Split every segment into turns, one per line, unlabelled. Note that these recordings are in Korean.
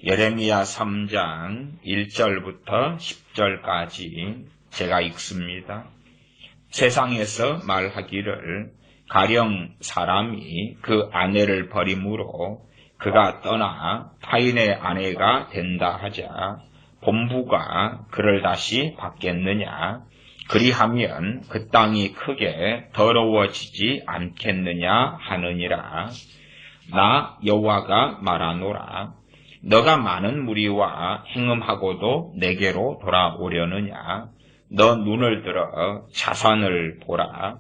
예레미야 3장 1절부터 10절까지 제가 읽습니다. 세상에서 말하기를 가령 사람이 그 아내를 버림으로 그가 떠나 타인의 아내가 된다 하자 본부가 그를 다시 받겠느냐? 그리하면 그 땅이 크게 더러워지지 않겠느냐 하느니라. 나 여호와가 말하노라. 너가 많은 무리와 행음하고도 내게로 돌아오려느냐? 너 눈을 들어 자산을 보라.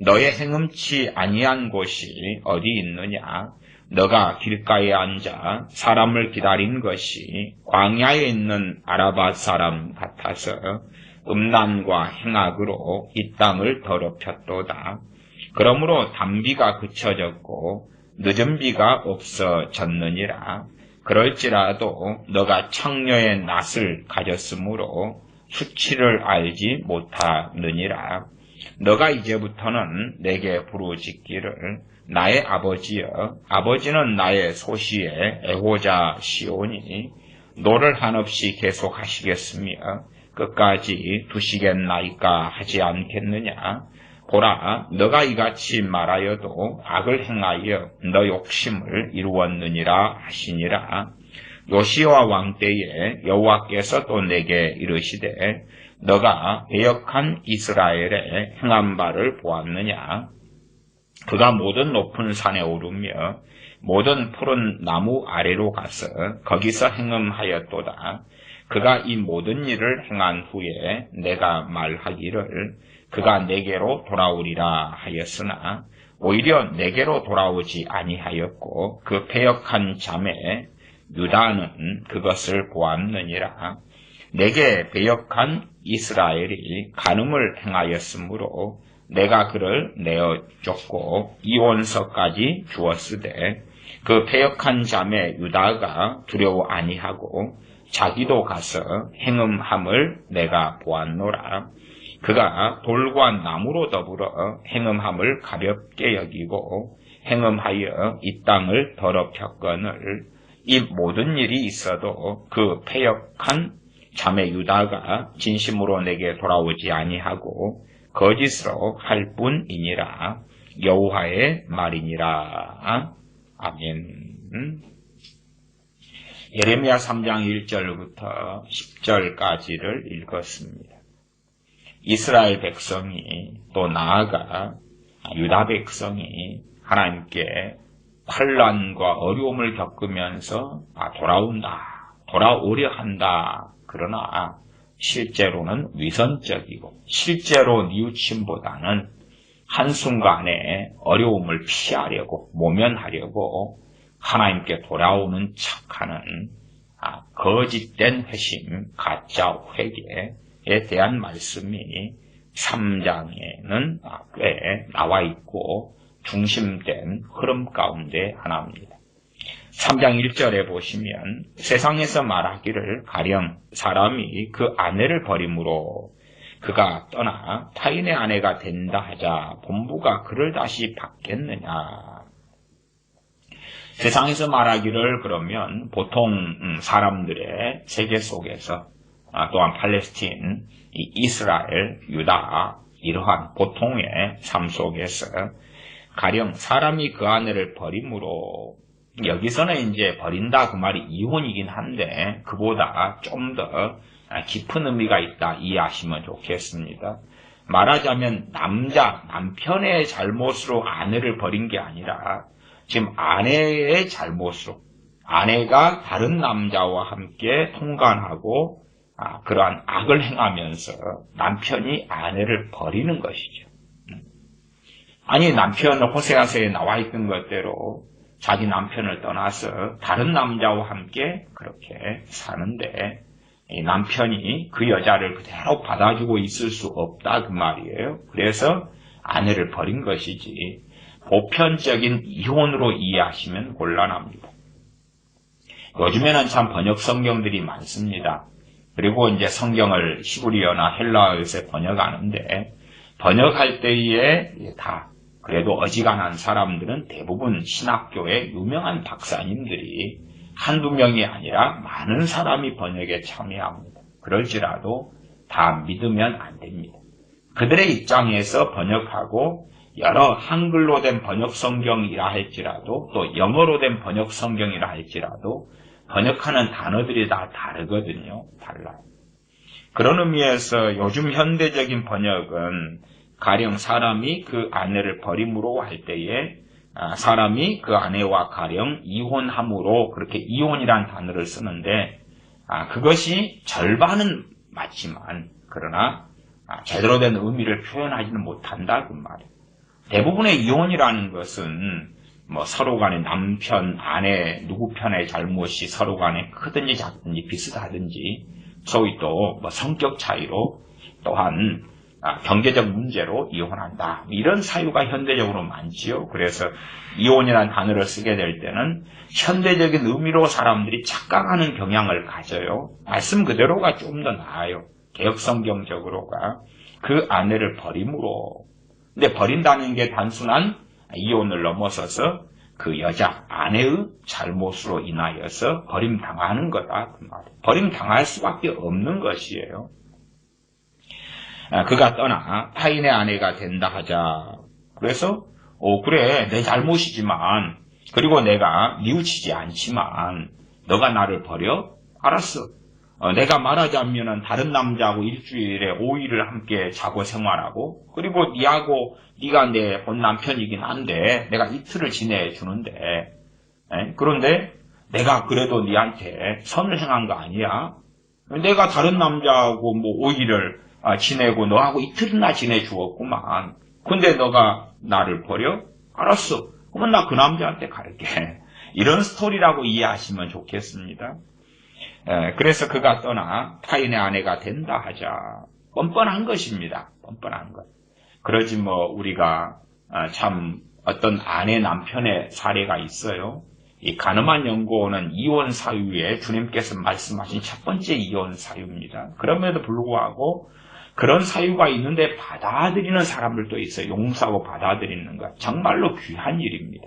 너의 행음치 아니한 곳이 어디 있느냐? 너가 길가에 앉아 사람을 기다린 것이 광야에 있는 아라밧 사람 같아서 음란과 행악으로 이 땅을 더럽혔도다. 그러므로 단비가 그쳐졌고 늦은 비가 없어졌느니라. 그럴지라도 너가 창녀의 낯을 가졌으므로 수치를 알지 못하느니라. 너가 이제부터는 내게 부르짖기를 나의 아버지여, 아버지는 나의 소시의 애호자 시오니 노를 한없이 계속하시겠으며 끝까지 두시겠나이까 하지 않겠느냐. 보라, 너가 이같이 말하여도 악을 행하여 너 욕심을 이루었느니라 하시니라. 요시야 왕 때에 여호와께서 또 내게 이르시되 너가 배역한 이스라엘의 행한 바를 보았느냐. 그가 모든 높은 산에 오르며 모든 푸른 나무 아래로 가서 거기서 행음하였도다. 그가 이 모든 일을 행한 후에 내가 말하기를 그가 내게로 돌아오리라 하였으나 오히려 내게로 돌아오지 아니하였고 그 패역한 자매 유다는 그것을 보았느니라. 내게 배역한 이스라엘이 간음을 행하였으므로 내가 그를 내어 쫓고 이원서까지 주었으되 그 패역한 자매 유다가 두려워 아니하고 자기도 가서 행음함을 내가 보았노라. 그가 돌과 나무로 더불어 행음함을 가볍게 여기고 행음하여 이 땅을 더럽혔거늘 이 모든 일이 있어도 그 패역한 자매 유다가 진심으로 내게 돌아오지 아니하고 거짓으로 할 뿐이니라. 여호와의 말이니라. 아멘. 예레미야 3장 1절부터 10절까지를 읽었습니다. 이스라엘 백성이 또 나아가 유다 백성이 하나님께 환난과 어려움을 겪으면서 돌아오려 한다. 그러나 실제로는 위선적이고 실제로 뉘우침보다는 한순간에 어려움을 피하려고 모면하려고 하나님께 돌아오는 척하는 거짓된 회심, 가짜 회개에 대한 말씀이 3장에는 꽤 나와 있고 중심된 흐름 가운데 하나입니다. 3장 1절에 보시면 세상에서 말하기를 가령 사람이 그 아내를 버림으로 그가 떠나 타인의 아내가 된다 하자 본부가 그를 다시 받겠느냐. 세상에서 말하기를 그러면 보통 사람들의 세계 속에서 또한 팔레스틴, 이스라엘, 유다 이러한 보통의 삶 속에서 가령 사람이 그 아내를 버림으로 여기서는 이제 버린다 그 말이 이혼이긴 한데 그보다 좀 더 깊은 의미가 있다 이해하시면 좋겠습니다. 말하자면 남편의 잘못으로 아내를 버린 게 아니라 지금 아내의 잘못으로 아내가 다른 남자와 함께 통관하고 그러한 악을 행하면서 남편이 아내를 버리는 것이죠. 아니 남편은 호세아서에 나와 있던 것대로 자기 남편을 떠나서 다른 남자와 함께 그렇게 사는데 이 남편이 그 여자를 그대로 받아주고 있을 수 없다 그 말이에요. 그래서 아내를 버린 것이지 보편적인 이혼으로 이해하시면 곤란합니다. 요즘에는 참 번역 성경들이 많습니다. 그리고 이제 성경을 히브리어나 헬라어에서 번역하는데 번역할 때에 다 그래도 어지간한 사람들은 대부분 신학교의 유명한 박사님들이 한두 명이 아니라 많은 사람이 번역에 참여합니다. 그럴지라도 다 믿으면 안 됩니다. 그들의 입장에서 번역하고 여러 한글로 된 번역 성경이라 할지라도 또 영어로 된 번역 성경이라 할지라도 번역하는 단어들이 다 다르거든요. 달라요. 그런 의미에서 요즘 현대적인 번역은 가령 사람이 그 아내를 버림으로 할 때에 사람이 그 아내와 가령 이혼함으로 그렇게 이혼이란 단어를 쓰는데 그것이 절반은 맞지만 그러나 제대로 된 의미를 표현하지는 못한다 그 말이에요. 대부분의 이혼이라는 것은 뭐 서로 간에 남편, 아내, 누구 편의 잘못이 서로 간에 크든지 작든지 비슷하든지 소위 또 뭐 성격 차이로 또한 경제적 문제로 이혼한다. 이런 사유가 현대적으로 많지요. 그래서 이혼이라는 단어를 쓰게 될 때는 현대적인 의미로 사람들이 착각하는 경향을 가져요. 말씀 그대로가 좀 더 나아요. 개혁성경적으로가 그 아내를 버림으로. 근데 버린다는 게 단순한 이혼을 넘어서서 그 여자, 아내의 잘못으로 인하여서 버림당하는 거다. 그 말이에요. 버림당할 수밖에 없는 것이에요. 그가 떠나 타인의 아내가 된다 하자. 그래서 그래 내 잘못이지만 그리고 내가 뉘우치지 않지만 너가 나를 버려? 알았어. 내가 말하자면은 다른 남자하고 일주일에 5일을 함께 자고 생활하고 그리고 네가 내 본 남편이긴 한데 내가 이틀을 지내주는데 그런데 내가 그래도 네한테 선을 행한 거 아니야? 내가 다른 남자하고 뭐 5일을 지내고 너하고 이틀이나 지내주었구만. 근데 너가 나를 버려? 알았어. 그러면 나 그 남자한테 갈게. 이런 스토리라고 이해하시면 좋겠습니다. 그래서 그가 떠나 타인의 아내가 된다 하자. 뻔뻔한 것입니다. 뻔뻔한 것. 그러지 뭐 우리가 참 어떤 아내 남편의 사례가 있어요. 이 가늠한 연고는 이혼 사유에 주님께서 말씀하신 첫 번째 이혼 사유입니다. 그럼에도 불구하고 그런 사유가 있는데 받아들이는 사람들도 있어요. 용서하고 받아들이는 것. 정말로 귀한 일입니다.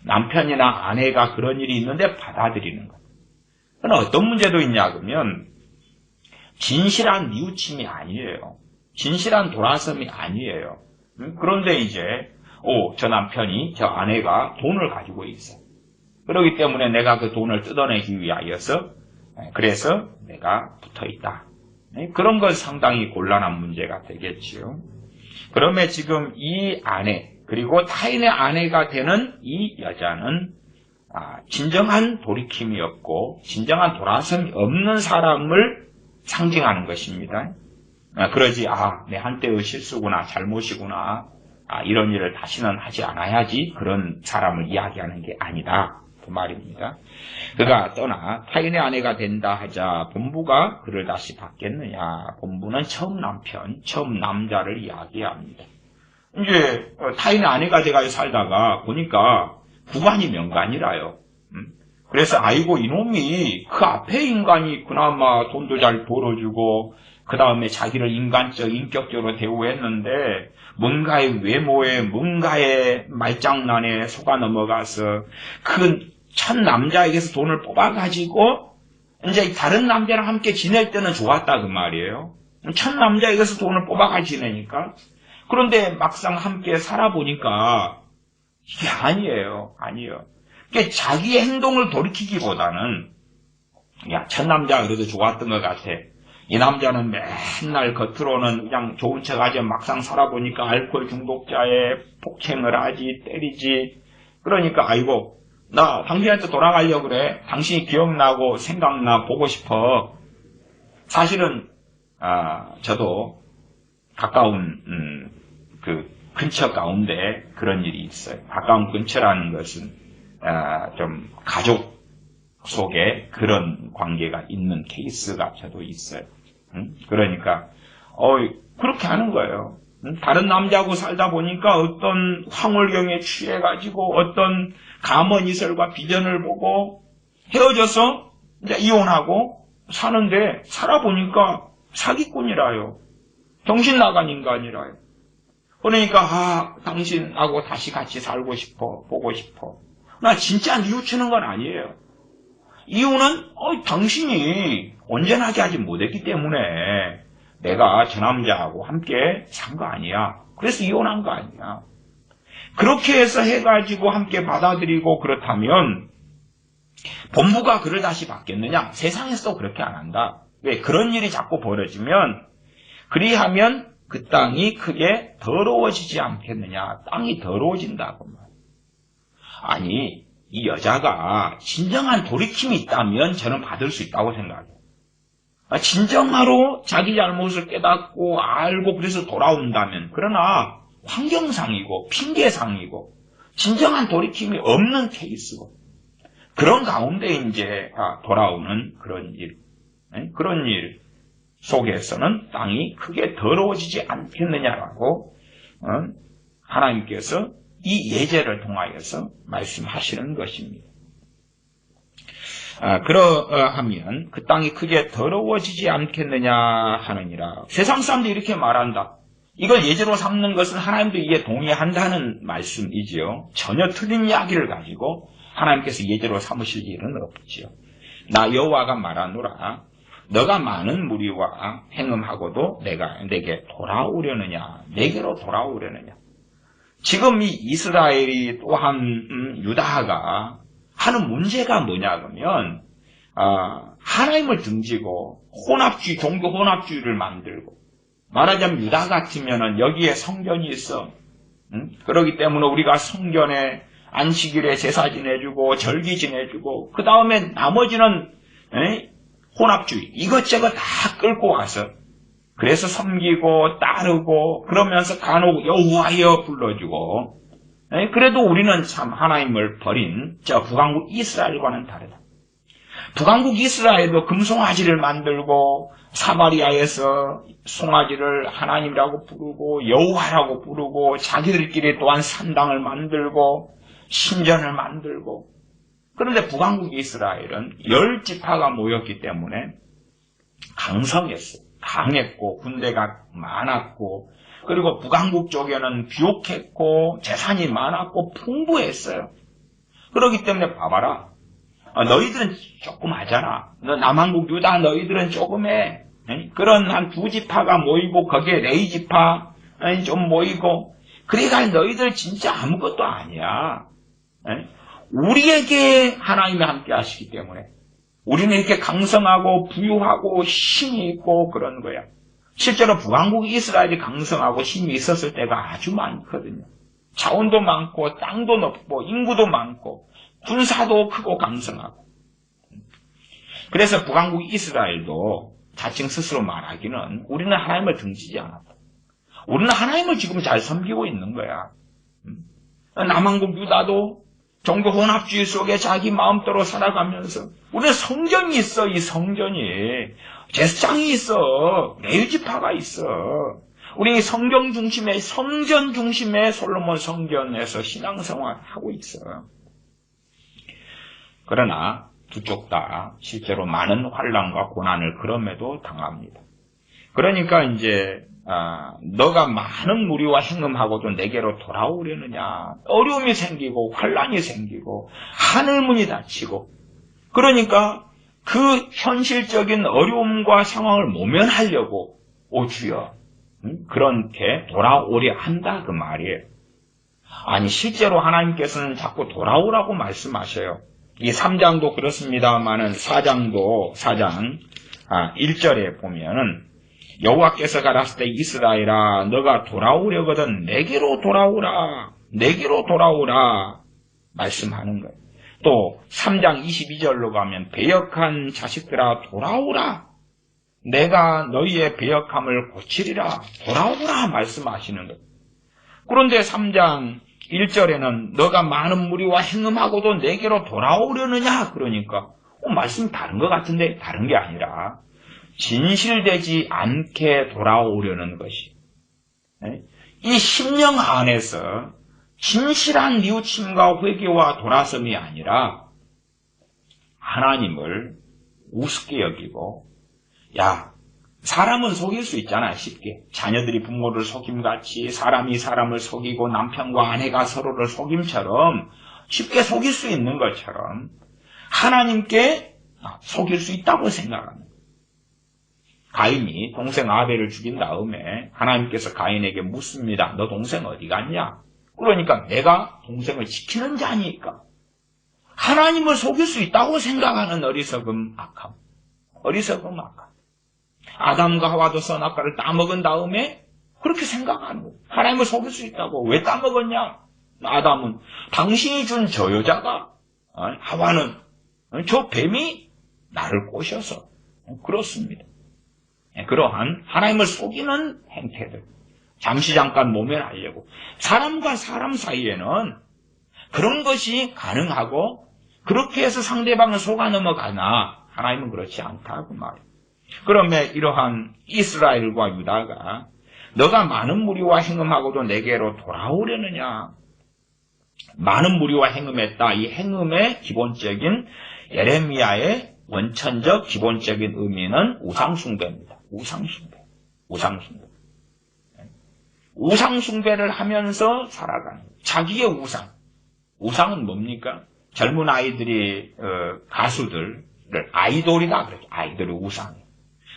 남편이나 아내가 그런 일이 있는데 받아들이는 것. 그럼 어떤 문제도 있냐 그러면 진실한 뉘우침이 아니에요. 진실한 돌아섬이 아니에요. 그런데 이제 저 남편이 저 아내가 돈을 가지고 있어. 그렇기 때문에 내가 그 돈을 뜯어내기 위하여서 그래서 내가 붙어있다. 그런 건 상당히 곤란한 문제가 되겠지요. 그러면 지금 이 아내 그리고 타인의 아내가 되는 이 여자는 진정한 돌이킴이 없고 진정한 돌아섬이 없는 사람을 상징하는 것입니다. 그러지 내 한때의 실수구나 잘못이구나 이런 일을 다시는 하지 않아야지 그런 사람을 이야기하는 게 아니다 그 말입니다. 그가 떠나 타인의 아내가 된다 하자 본부가 그를 다시 받겠느냐. 본부는 처음 남편 처음 남자를 이야기합니다. 이제 타인의 아내가 돼가지고 살다가 보니까 구간이 명간이라요. 그래서 아이고 이놈이 그 앞에 인간이 그나마 돈도 잘 벌어주고 그 다음에 자기를 인격적으로 대우했는데 뭔가의 외모에 뭔가의 말장난에 속아 넘어가서 그 첫 남자에게서 돈을 뽑아가지고 이제 다른 남자랑 함께 지낼 때는 좋았다 그 말이에요. 첫 남자에게서 돈을 뽑아가 지내니까. 그런데 막상 함께 살아보니까 이게 아니에요. 그러니까 자기의 행동을 돌이키기보다는 첫 남자가 그래도 좋았던 것 같아. 이 남자는 맨날 겉으로는 그냥 좋은 척하지 막상 살아보니까 알코올 중독자에 폭행을 하지 때리지. 그러니까 아이고 나 당신한테 돌아가려고 그래. 당신이 기억나고 생각나 보고 싶어. 사실은 저도 가까운 그 근처 가운데 그런 일이 있어요. 가까운 근처라는 것은 좀 가족 속에 그런 관계가 있는 케이스가 저도 있어요. 그러니까 그렇게 하는 거예요. 다른 남자하고 살다 보니까 어떤 황홀경에 취해가지고 어떤 감언이설과 비전을 보고 헤어져서 이제 이혼하고 사는데 살아보니까 사기꾼이라요. 정신 나간 인간이라요. 그러니까 당신하고 다시 같이 살고 싶어. 보고 싶어. 나 진짜 뉘우치는 건 아니에요. 이유는 당신이 온전하게 하지 못했기 때문에 내가 저 남자하고 함께 산 거 아니야. 그래서 이혼한 거 아니야. 그렇게 해서 해가지고 함께 받아들이고 그렇다면 본부가 그를 다시 받겠느냐? 세상에서도 그렇게 안 한다. 왜? 그런 일이 자꾸 벌어지면 그리하면 그 땅이 크게 더러워지지 않겠느냐? 땅이 더러워진다고 말이야. 아니, 이 여자가 진정한 돌이킴이 있다면 저는 받을 수 있다고 생각해요. 진정으로 자기 잘못을 깨닫고 알고 그래서 돌아온다면, 그러나 환경상이고 핑계상이고 진정한 돌이킴이 없는 케이스고 그런 가운데 이제 돌아오는 그런 일 속에서는 땅이 크게 더러워지지 않겠느냐라고 하나님께서 이 예제를 통하여서 말씀하시는 것입니다. 그러하면 그 땅이 크게 더러워지지 않겠느냐 하느니라. 세상 사람들이 이렇게 말한다. 이걸 예제로 삼는 것은 하나님도 이에 동의한다는 말씀이지요. 전혀 틀린 이야기를 가지고 하나님께서 예제로 삼으실 일은 없지요. 나 여호와가 말하노라. 너가 많은 무리와 행음하고도 내게 돌아오려느냐, 내게로 돌아오려느냐. 지금 이 이스라엘이 또한 유다가 하는 문제가 뭐냐 그러면 하나님을 등지고 종교 혼합주의를 만들고, 말하자면 유다 같으면은 여기에 성전이 있어. 그렇기 때문에 우리가 성전에 안식일에 제사 지내주고 절기 지내주고 그 다음에 나머지는 혼합주의 이것저것 다 끌고 와서 그래서 섬기고 따르고 그러면서 간혹 여호와여 불러주고, 그래도 우리는 참 하나님을 버린 저 북왕국 이스라엘과는 다르다. 북왕국 이스라엘도 금송아지를 만들고 사마리아에서 송아지를 하나님이라고 부르고 여호와라고 부르고 자기들끼리 또한 산당을 만들고 신전을 만들고, 그런데 북왕국 이스라엘은 10지파가 모였기 때문에 강성했어요. 강했고 군대가 많았고, 그리고 북왕국 쪽에는 비옥했고 재산이 많았고 풍부했어요. 그렇기 때문에 봐봐라. 너희들은 조금 하잖아. 남한국 유다 너희들은 조금 해. 그런 한 2지파가 모이고 거기에 레위지파 좀 모이고, 그래가 너희들 진짜 아무것도 아니야. 우리에게 하나님이 함께 하시기 때문에 우리는 이렇게 강성하고 부유하고 힘이 있고 그런 거야. 실제로 북왕국 이스라엘이 강성하고 힘이 있었을 때가 아주 많거든요. 자원도 많고 땅도 넓고 인구도 많고 군사도 크고 강성하고. 그래서 북왕국 이스라엘도 자칭 스스로 말하기는 우리는 하나님을 등지지 않았다. 우리는 하나님을 지금 잘 섬기고 있는 거야. 남한국 유다도 종교 혼합주의 속에 자기 마음대로 살아가면서 우리는 성전이 있어. 이 성전이 제사장이 있어. 레위지파가 있어. 우리 성전 중심의 솔로몬 성전에서 신앙생활 하고 있어. 그러나 두 쪽 다 실제로 많은 환난과 고난을 그럼에도 당합니다. 그러니까 이제 너가 많은 무리와 행음하고도 내게로 돌아오려느냐. 어려움이 생기고 환난이 생기고 하늘문이 닫히고, 그러니까 그 현실적인 어려움과 상황을 모면하려고 오 주여 그렇게 돌아오려 한다 그 말이에요. 아니 실제로 하나님께서는 자꾸 돌아오라고 말씀하셔요. 이 3장도 그렇습니다만은 4장 1절에 보면은 여호와께서 가라사대 이스라엘아 너가 돌아오려거든 내게로 돌아오라 말씀하는 거예요. 또 3장 22절로 가면 배역한 자식들아 돌아오라 내가 너희의 배역함을 고치리라 돌아오라 말씀하시는 거예요. 그런데 3장 1절에는 너가 많은 무리와 행음하고도 내게로 돌아오려느냐 그러니까 말씀이 다른 것 같은데 다른 게 아니라 진실되지 않게 돌아오려는 것이, 이 심령 안에서 진실한 뉘우침과 회개와 돌아섬이 아니라 하나님을 우습게 여기고, 사람은 속일 수 있잖아 쉽게. 자녀들이 부모를 속임같이 사람이 사람을 속이고 남편과 아내가 서로를 속임처럼 쉽게 속일 수 있는 것처럼 하나님께 속일 수 있다고 생각하는 거예요. 가인이 동생 아벨을 죽인 다음에 하나님께서 가인에게 묻습니다. 너 동생 어디 갔냐? 그러니까 내가 동생을 지키는 자니까. 하나님을 속일 수 있다고 생각하는 어리석음 악함. 어리석음 악함. 아담과 하와도 선악과를 따먹은 다음에 그렇게 생각하는 거예요. 하나님을 속일 수 있다고. 왜 따먹었냐? 아담은 당신이 준 저 여자가, 하와는 저 뱀이 나를 꼬셔서. 그렇습니다. 그러한 하나님을 속이는 행태들. 잠시 잠깐 모면하려고. 사람과 사람 사이에는 그런 것이 가능하고 그렇게 해서 상대방을 속아 넘어가나 하나님은 그렇지 않다고 말이에요. 그러면 이러한 이스라엘과 유다가 너가 많은 무리와 행음하고도 내게로 돌아오려느냐. 많은 무리와 행음했다. 이 행음의 기본적인 예레미야의 원천적 기본적인 의미는 우상숭배입니다. 우상숭배. 우상숭배를 하면서 살아가는 자기의 우상. 우상은 뭡니까? 젊은 아이들이 가수들을 아이돌이다 그러죠. 아이돌의 우상이에요.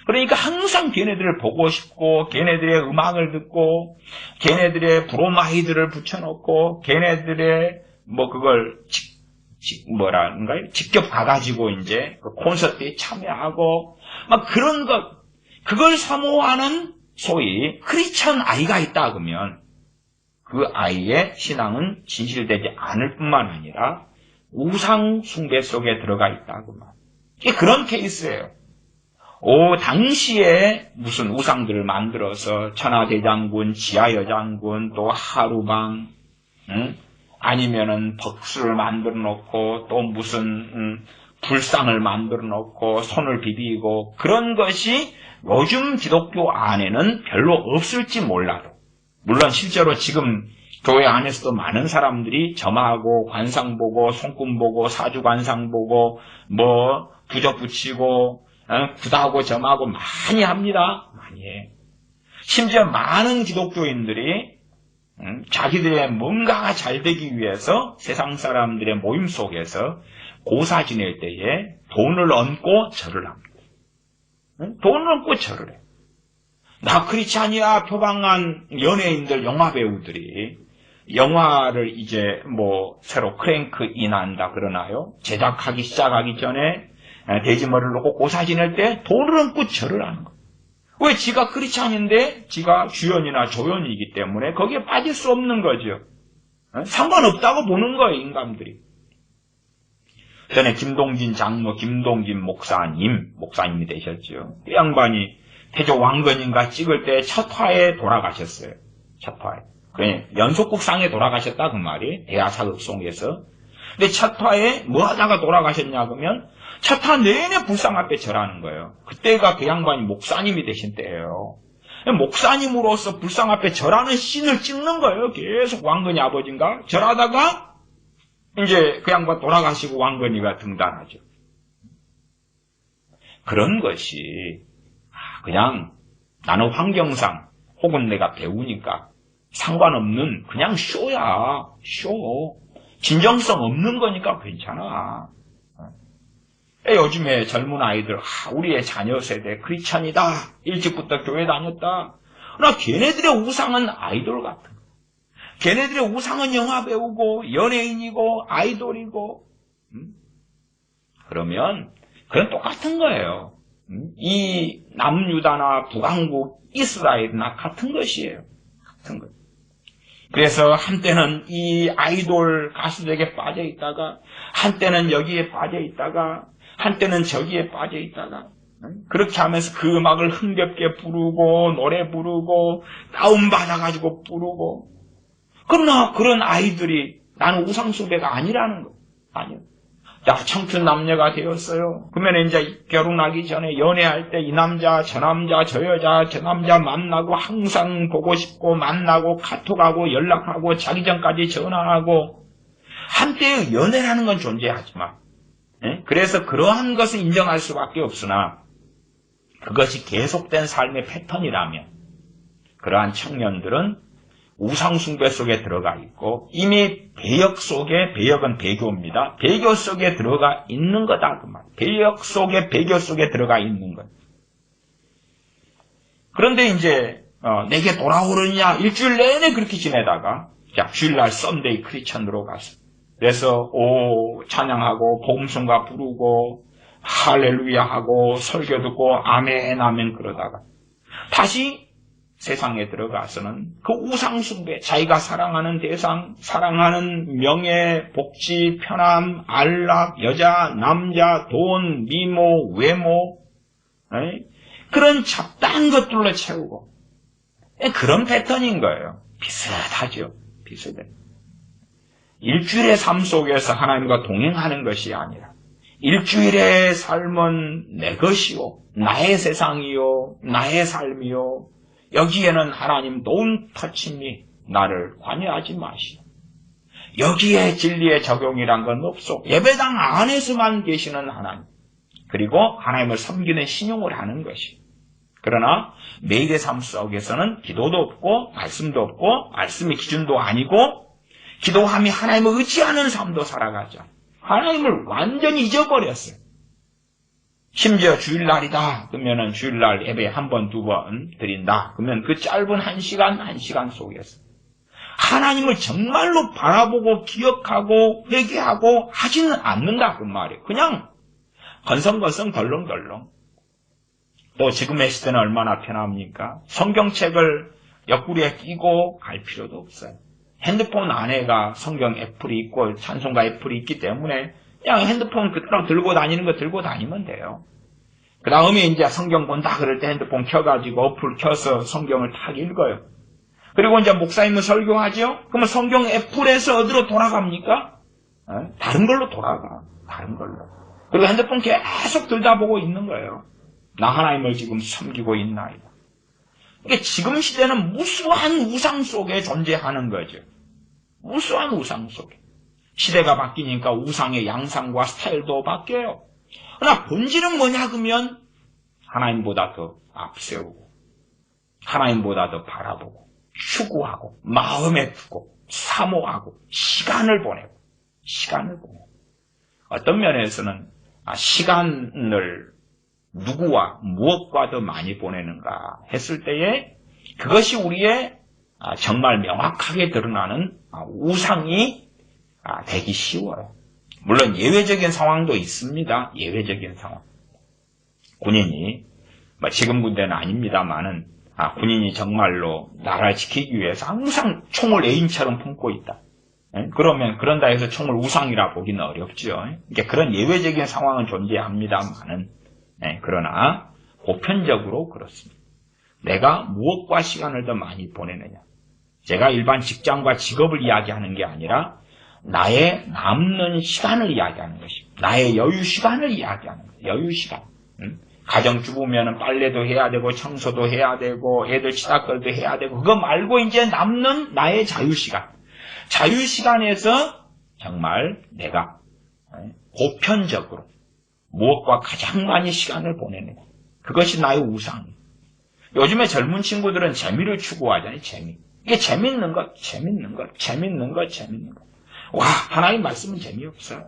그러니까 항상 걔네들을 보고 싶고 걔네들의 음악을 듣고 걔네들의 브로마이드를 붙여놓고 걔네들의 그걸 직접 가가지고 이제 그 콘서트에 참여하고 막 그런 것 그걸 사모하는 소위 크리스천 아이가 있다 그러면 그 아이의 신앙은 진실되지 않을 뿐만 아니라 우상 숭배 속에 들어가 있다고 말. 이게 그런 케이스예요. 당시에 무슨 우상들을 만들어서 천하대장군, 지하여장군, 또 하루방, 아니면은 벅수를 만들어 놓고 또 무슨 불상을 만들어 놓고 손을 비비고 그런 것이 요즘 기독교 안에는 별로 없을지 몰라도 물론 실제로 지금 교회 안에서도 많은 사람들이 점하고 관상 보고 손금 보고 사주관상 보고 부적 붙이고 구다하고 점하고 많이 합니다. 많이 해. 심지어 많은 기독교인들이 자기들의 뭔가가 잘 되기 위해서 세상 사람들의 모임 속에서 고사 지낼 때에 돈을 얹고 절을 합니다. 돈을 얹고 절을 해. 나 크리스찬이야 표방한 연예인들, 영화배우들이 영화를 이제 새로 크랭크 인한다 그러나요? 제작하기 시작하기 전에 돼지머리를 놓고 고사 지낼 때 돈을 얹고 절을 하는 거예요. 왜? 지가 크리스찬인데 지가 주연이나 조연이기 때문에 거기에 빠질 수 없는 거죠. 상관없다고 보는 거예요, 인간들이. 전에 김동진 장로, 김동진 목사님이 되셨죠. 그 양반이 태조 왕건인가 찍을 때 첫 화에 돌아가셨어요. 첫 화에. 연속극상에 돌아가셨다 그 말이 대하사극송에서. 근데 첫 화에 뭐 하다가 돌아가셨냐 그러면 첫 화 내내 불상 앞에 절하는 거예요. 그때가 그 양반이 목사님이 되신 때예요. 목사님으로서 불상 앞에 절하는 씬을 찍는 거예요. 계속 왕건이 아버지인가 절하다가 이제 그 양반 돌아가시고 왕건이가 등단하죠. 그런 것이 그냥 나는 환경상 혹은 내가 배우니까 상관없는 그냥 쇼야. 쇼. 진정성 없는 거니까 괜찮아. 요즘에 젊은 아이들 우리의 자녀 세대 크리스찬이다. 일찍부터 교회 다녔다. 그러나 걔네들의 우상은 아이돌 같은 거. 걔네들의 우상은 영화 배우고 연예인이고 아이돌이고 그러면 그건 똑같은 거예요. 이 남유다나 북왕국 이스라엘이나 같은 것이에요. 같은 것. 그래서 한때는 이 아이돌 가수들에게 빠져 있다가 한때는 여기에 빠져 있다가 한때는 저기에 빠져 있다가 그렇게 하면서 그 음악을 흥겹게 부르고 노래 부르고 다운받아가지고 부르고 그러나 그런 아이들이 나는 우상숭배가 아니라는 거. 아니요. 자, 청춘 남녀가 되었어요. 그러면 이제 결혼하기 전에 연애할 때 이 남자, 저 남자, 저 여자, 저 남자 만나고 항상 보고 싶고 만나고 카톡하고 연락하고 자기 전까지 전화하고 한때의 연애라는 건 존재하지만 그래서 그러한 것을 인정할 수밖에 없으나 그것이 계속된 삶의 패턴이라면 그러한 청년들은 우상숭배 속에 들어가 있고 이미 배역 속에, 배역은 배교입니다. 배교 속에 들어가 있는 거다 그 말. 배역 속에, 배교 속에 들어가 있는 것. 그런데 이제 내게 돌아오느냐 일주일 내내 그렇게 지내다가 자 주일날 썬데이 크리스천으로 가서 그래서 찬양하고 복음성가 부르고 할렐루야 하고 설교 듣고 아멘 아멘 그러다가 다시 세상에 들어가서는 그 우상숭배, 자기가 사랑하는 대상, 사랑하는 명예, 복지, 편함, 안락, 여자, 남자, 돈, 미모, 외모, 그런 잡다한 것들로 채우고 그런 패턴인 거예요. 비슷하죠. 비슷해. 일주일의 삶 속에서 하나님과 동행하는 것이 아니라 일주일의 삶은 내 것이요, 나의 세상이요, 나의 삶이요. 여기에는 하나님 don't touch me, 나를 관여하지 마시오. 여기에 진리의 적용이란 건 없어. 예배당 안에서만 계시는 하나님. 그리고 하나님을 섬기는 신용을 하는 것이. 그러나 매일의 삶 속에서는 기도도 없고 말씀도 없고 말씀의 기준도 아니고 기도함이 하나님을 의지하는 삶도 살아가죠. 하나님을 완전히 잊어버렸어요. 심지어 주일날이다. 그러면은 주일날 예배 한 번, 두 번 드린다. 그러면 그 짧은 한 시간 속에서 하나님을 정말로 바라보고 기억하고 회개하고 하지는 않는다. 그 말이에요. 그냥 건성건성 덜렁덜렁. 또 지금의 시대는 얼마나 편합니까? 성경책을 옆구리에 끼고 갈 필요도 없어요. 핸드폰 안에가 성경 애플이 있고 찬송가 애플이 있기 때문에 그냥 핸드폰 그대로 들고 다니는 거 들고 다니면 돼요. 그 다음에 이제 성경 본다 그럴 때 핸드폰 켜가지고 어플 켜서 성경을 탁 읽어요. 그리고 이제 목사님은 설교하죠? 그러면 성경 애플에서 어디로 돌아갑니까? 다른 걸로 돌아가. 다른 걸로. 그리고 핸드폰 계속 들다보고 있는 거예요. 나 하나님을 지금 섬기고 있나이다. 그러니까 지금 시대는 무수한 우상 속에 존재하는 거죠. 무수한 우상 속에. 시대가 바뀌니까 우상의 양상과 스타일도 바뀌어요. 그러나 본질은 뭐냐 그러면 하나님보다 더 앞세우고 하나님보다 더 바라보고 추구하고 마음에 두고 사모하고 시간을 보내고 어떤 면에서는 시간을 누구와 무엇과 더 많이 보내는가 했을 때에 그것이 우리의 정말 명확하게 드러나는 우상이 되기 쉬워요. 물론 예외적인 상황도 있습니다. 예외적인 상황. 군인이 지금 군대는 아닙니다만은 군인이 정말로 나라를 지키기 위해서 항상 총을 애인처럼 품고 있다. 그러면 그런다 해서 총을 우상이라 보기는 어렵죠. 그러니까 그런 예외적인 상황은 존재합니다만은 그러나 보편적으로 그렇습니다. 내가 무엇과 시간을 더 많이 보내느냐. 제가 일반 직장과 직업을 이야기하는 게 아니라 나의 남는 시간을 이야기하는 것입니다. 나의 여유 시간을 이야기하는 거예요. 여유 시간. 가정주부면은 빨래도 해야 되고 청소도 해야 되고 애들 치다거리도 해야 되고 그거 말고 이제 남는 나의 자유 시간. 자유 시간에서 정말 내가 보편적으로 무엇과 가장 많이 시간을 보내느냐. 그것이 나의 우상이에요. 요즘에 젊은 친구들은 재미를 추구하잖아요. 재미. 이게 재밌는 것. 와, 하나님 말씀은 재미없어요.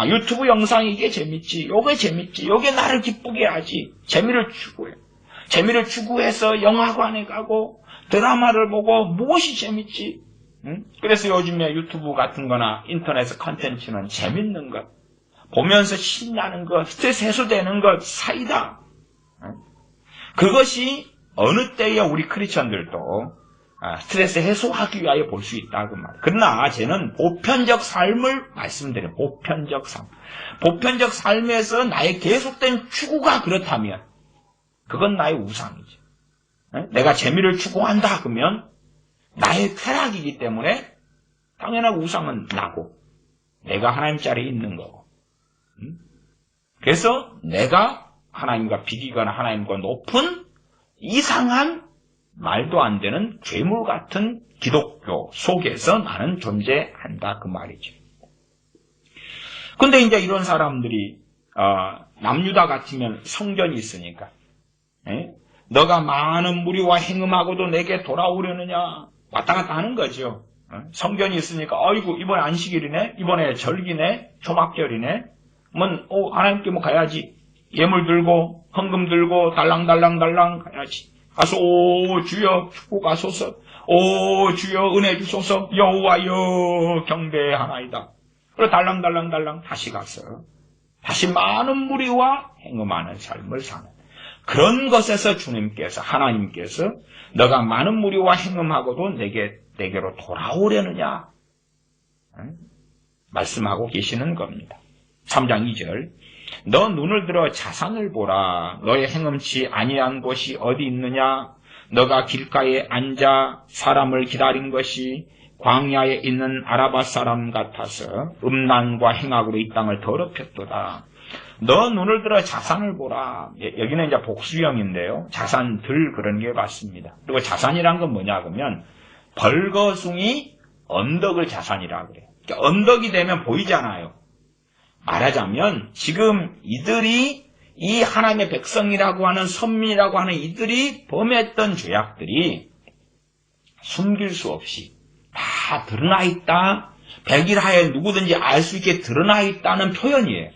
유튜브 영상이 이게 재밌지. 요게 재밌지. 요게 나를 기쁘게 하지. 재미를 추구해. 재미를 추구해서 영화관에 가고 드라마를 보고 무엇이 재밌지? 그래서 요즘에 유튜브 같은 거나 인터넷 컨텐츠는 재밌는 것. 보면서 신나는 것, 스트레스 해소되는 것 사이다. 그것이 어느 때에 우리 크리스천들도 스트레스 해소하기 위하여 볼 수 있다 그 말. 그러나 저는 보편적 삶을 말씀드려요. 보편적 삶. 보편적 삶에서 나의 계속된 추구가 그렇다면 그건 나의 우상이지. 내가 재미를 추구한다 그러면 나의 쾌락이기 때문에 당연한 우상은 나고 내가 하나님 자리에 있는 거고. 그래서 내가 하나님과 비기거나 하나님과 높은 이상한 말도 안 되는 괴물 같은 기독교 속에서 나는 존재한다 그 말이죠. 근데 이제 이런 사람들이 남유다 같으면 성전이 있으니까 너가 많은 무리와 행음하고도 내게 돌아오려느냐 왔다 갔다 하는 거죠. 성견이 있으니까 아이고 이번에 안식일이네, 이번에 절기네, 초막절이네, 하나님께 가야지. 예물 들고 헌금 들고 달랑달랑 가야지. 가서 오 주여 축복하소서, 오 주여 은혜 주소서, 여호와여 경배하나이다. 그리고 달랑달랑 다시 가서 다시 많은 무리와 행음하는 삶을 사는 그런 것에서 하나님께서 너가 많은 무리와 행음하고도 내게로 돌아오려느냐 말씀하고 계시는 겁니다. 3장 2절 너 눈을 들어 자산을 보라. 너의 행음치 아니한 곳이 어디 있느냐. 너가 길가에 앉아 사람을 기다린 것이 광야에 있는 아라바 사람 같아서 음란과 행악으로 이 땅을 더럽혔도다. 너 눈을 들어 자산을 보라. 여기는 이제 복수형인데요. 자산들 그런 게 맞습니다. 그리고 자산이란 건 뭐냐 그러면 벌거숭이 언덕을 자산이라 그래요. 그러니까 언덕이 되면 보이잖아요. 말하자면 지금 이들이 이 하나님의 백성이라고 하는 선민이라고 하는 이들이 범했던 죄악들이 숨길 수 없이 다 드러나 있다. 백일하에 누구든지 알 수 있게 드러나 있다는 표현이에요.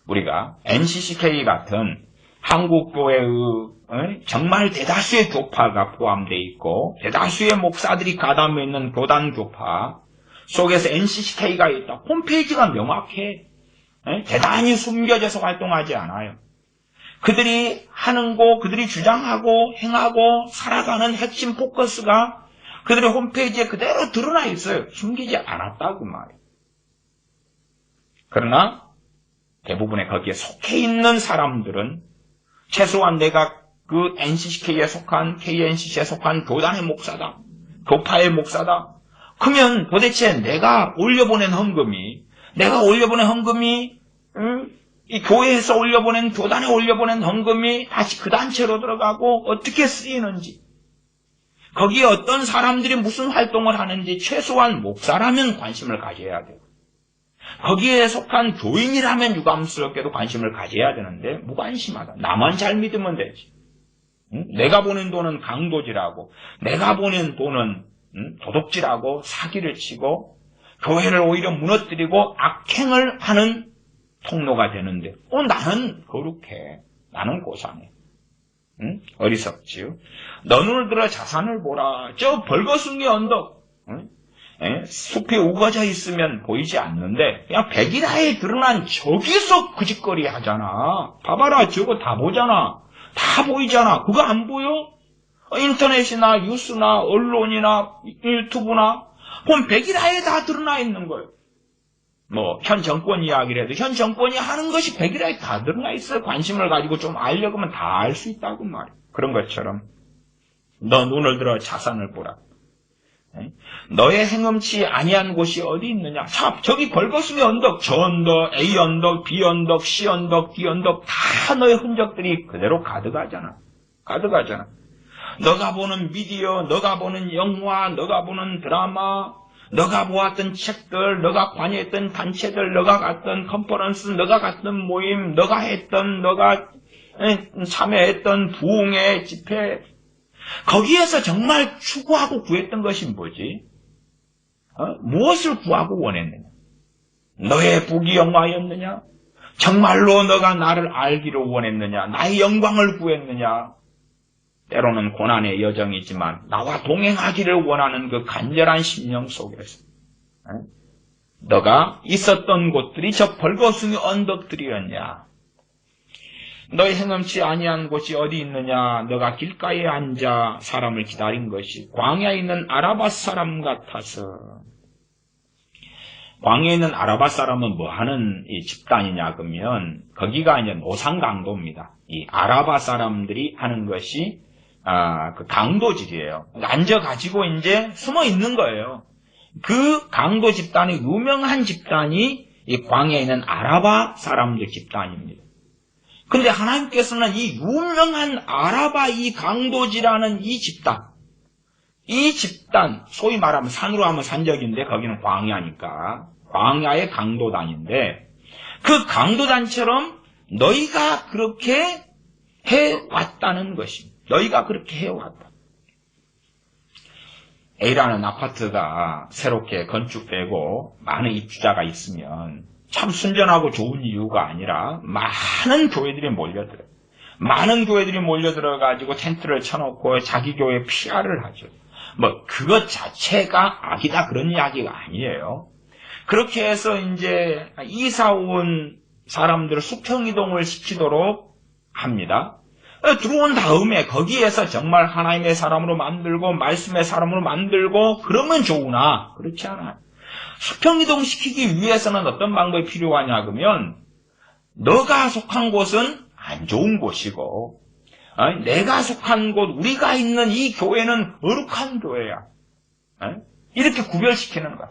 우리가 NCCK 같은 한국교회의 정말 대다수의 교파가 포함되어 있고 대다수의 목사들이 가담해 있는 교단 교파 속에서 NCCK가 있다. 홈페이지가 명확해. 대단히 숨겨져서 활동하지 않아요. 그들이 하는 거, 그들이 주장하고 행하고 살아가는 핵심 포커스가 그들의 홈페이지에 그대로 드러나 있어요. 숨기지 않았다고 말이에요. 그러나 대부분의 거기에 속해 있는 사람들은 최소한 내가 그 NCCK에 속한, KNCC에 속한 교단의 목사다. 교파의 목사다. 그러면 도대체 내가 올려보낸 헌금이 이 교회에서 올려보낸, 교단에 올려보낸 헌금이 다시 그 단체로 들어가고 어떻게 쓰이는지, 거기에 어떤 사람들이 무슨 활동을 하는지 최소한 목사라면 관심을 가져야 돼요. 거기에 속한 교인이라면 유감스럽게도 관심을 가져야 되는데 무관심하다. 나만 잘 믿으면 되지. 내가 보낸 돈은 강도질하고 내가 보낸 돈은 도둑질하고 사기를 치고 교회를 오히려 무너뜨리고 악행을 하는 통로가 되는데 나는 거룩해. 나는 고상해. 어리석지요. 너 눈을 들어 자산을 보라. 저 벌거숭이 언덕 숲이 우거져 있으면 보이지 않는데 그냥 백일하에 드러난 저기서 그짓거리 하잖아. 봐봐라 저거 다 보잖아. 다 보이잖아. 그거 안 보여? 인터넷이나 뉴스나 언론이나 유튜브나 보면 백일하에 다 드러나 있는 거예요. 현 정권 이야기를 해도 현 정권이 하는 것이 백일하에 다 드러나 있어요. 관심을 가지고 좀 알려고 하면 다 알 수 있다고 말이에요. 그런 것처럼 너 눈을 들어 자산을 보라. 너의 행음치 아니한 곳이 어디 있느냐. 참 저기 벌거숭이 언덕, 저 언덕, A 언덕, B 언덕, C 언덕, D 언덕 다 너의 흔적들이 그대로 가득하잖아. 너가 보는 미디어, 너가 보는 영화, 너가 보는 드라마, 너가 보았던 책들, 너가 관여했던 단체들, 너가 갔던 컨퍼런스, 너가 갔던 모임, 너가 참여했던 부흥회 집회, 거기에서 정말 추구하고 구했던 것이 뭐지? 무엇을 구하고 원했느냐? 너의 부귀 영화였느냐? 정말로 너가 나를 알기를 원했느냐? 나의 영광을 구했느냐? 때로는 고난의 여정이지만 나와 동행하기를 원하는 그 간절한 심령 속에서 너가 있었던 곳들이 저 벌거숭이 언덕들이었냐? 너의 행음치 아니한 곳이 어디 있느냐? 너가 길가에 앉아 사람을 기다린 것이 광야에 있는 아라바 사람 같아서. 광야에 있는 아라바 사람은 뭐 하는 이 집단이냐 그러면 거기가 이제 노상강도입니다. 이 아라바 사람들이 하는 것이 그 강도질이에요. 앉아가지고 이제 숨어 있는 거예요. 그 강도 집단이 유명한 집단이 이 광야에 있는 아라바 사람들 집단입니다. 근데 하나님께서는 이 유명한 아라바 이 강도지라는 이 집단, 소위 말하면 산으로 하면 산적인데 거기는 광야니까 광야의 강도단인데 그 강도단처럼 너희가 그렇게 해왔다는 것입니다. 너희가 그렇게 해왔다. A라는 아파트가 새롭게 건축되고 많은 입주자가 있으면 참 순전하고 좋은 이유가 아니라 많은 교회들이 몰려들어요. 많은 교회들이 몰려들어가지고 텐트를 쳐놓고 자기 교회 PR을 하죠. 뭐 그것 자체가 악이다 그런 이야기가 아니에요. 그렇게 해서 이제 이사 온 사람들을 수평이동을 시키도록 합니다. 들어온 다음에 거기에서 정말 하나님의 사람으로 만들고 말씀의 사람으로 만들고 그러면 좋으나 그렇지 않아요. 수평이동 시키기 위해서는 어떤 방법이 필요하냐 그러면 너가 속한 곳은 안 좋은 곳이고 내가 속한 곳 우리가 있는 이 교회는 거룩한 교회야. 이렇게 구별시키는 거야.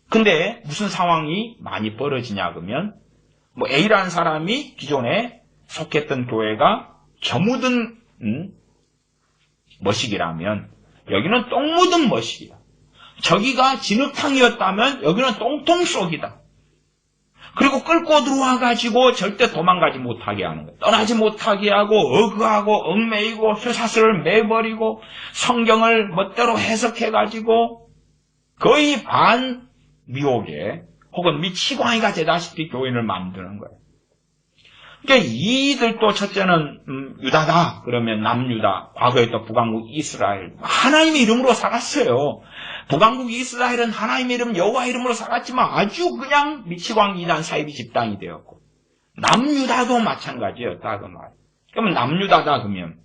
근데 무슨 상황이 많이 벌어지냐 그러면 뭐 A라는 사람이 기존에 속했던 교회가 겨묻은 머시기라면 여기는 똥 묻은 머시기다. 저기가 진흙탕이었다면 여기는 똥통 속이다. 그리고 끌고 들어와가지고 절대 도망가지 못하게 하는 거예요. 떠나지 못하게 하고 어그하고 얽매이고 쇠사슬을 매버리고 성경을 멋대로 해석해가지고 거의 반미혹에 혹은 미치광이가 되다시피 교인을 만드는 거예요. 그러니까 이들도 첫째는 유다다 그러면 남유다, 과거에 또 북왕국 이스라엘 하나님의 이름으로 살았어요. 북왕국 이스라엘은 하나님의 이름 여호와 이름으로 살았지만 아주 그냥 미치광이 이단 사이비 집단이 되었고 남유다도 마찬가지였다 그 말. 그러면 남유다다 그러면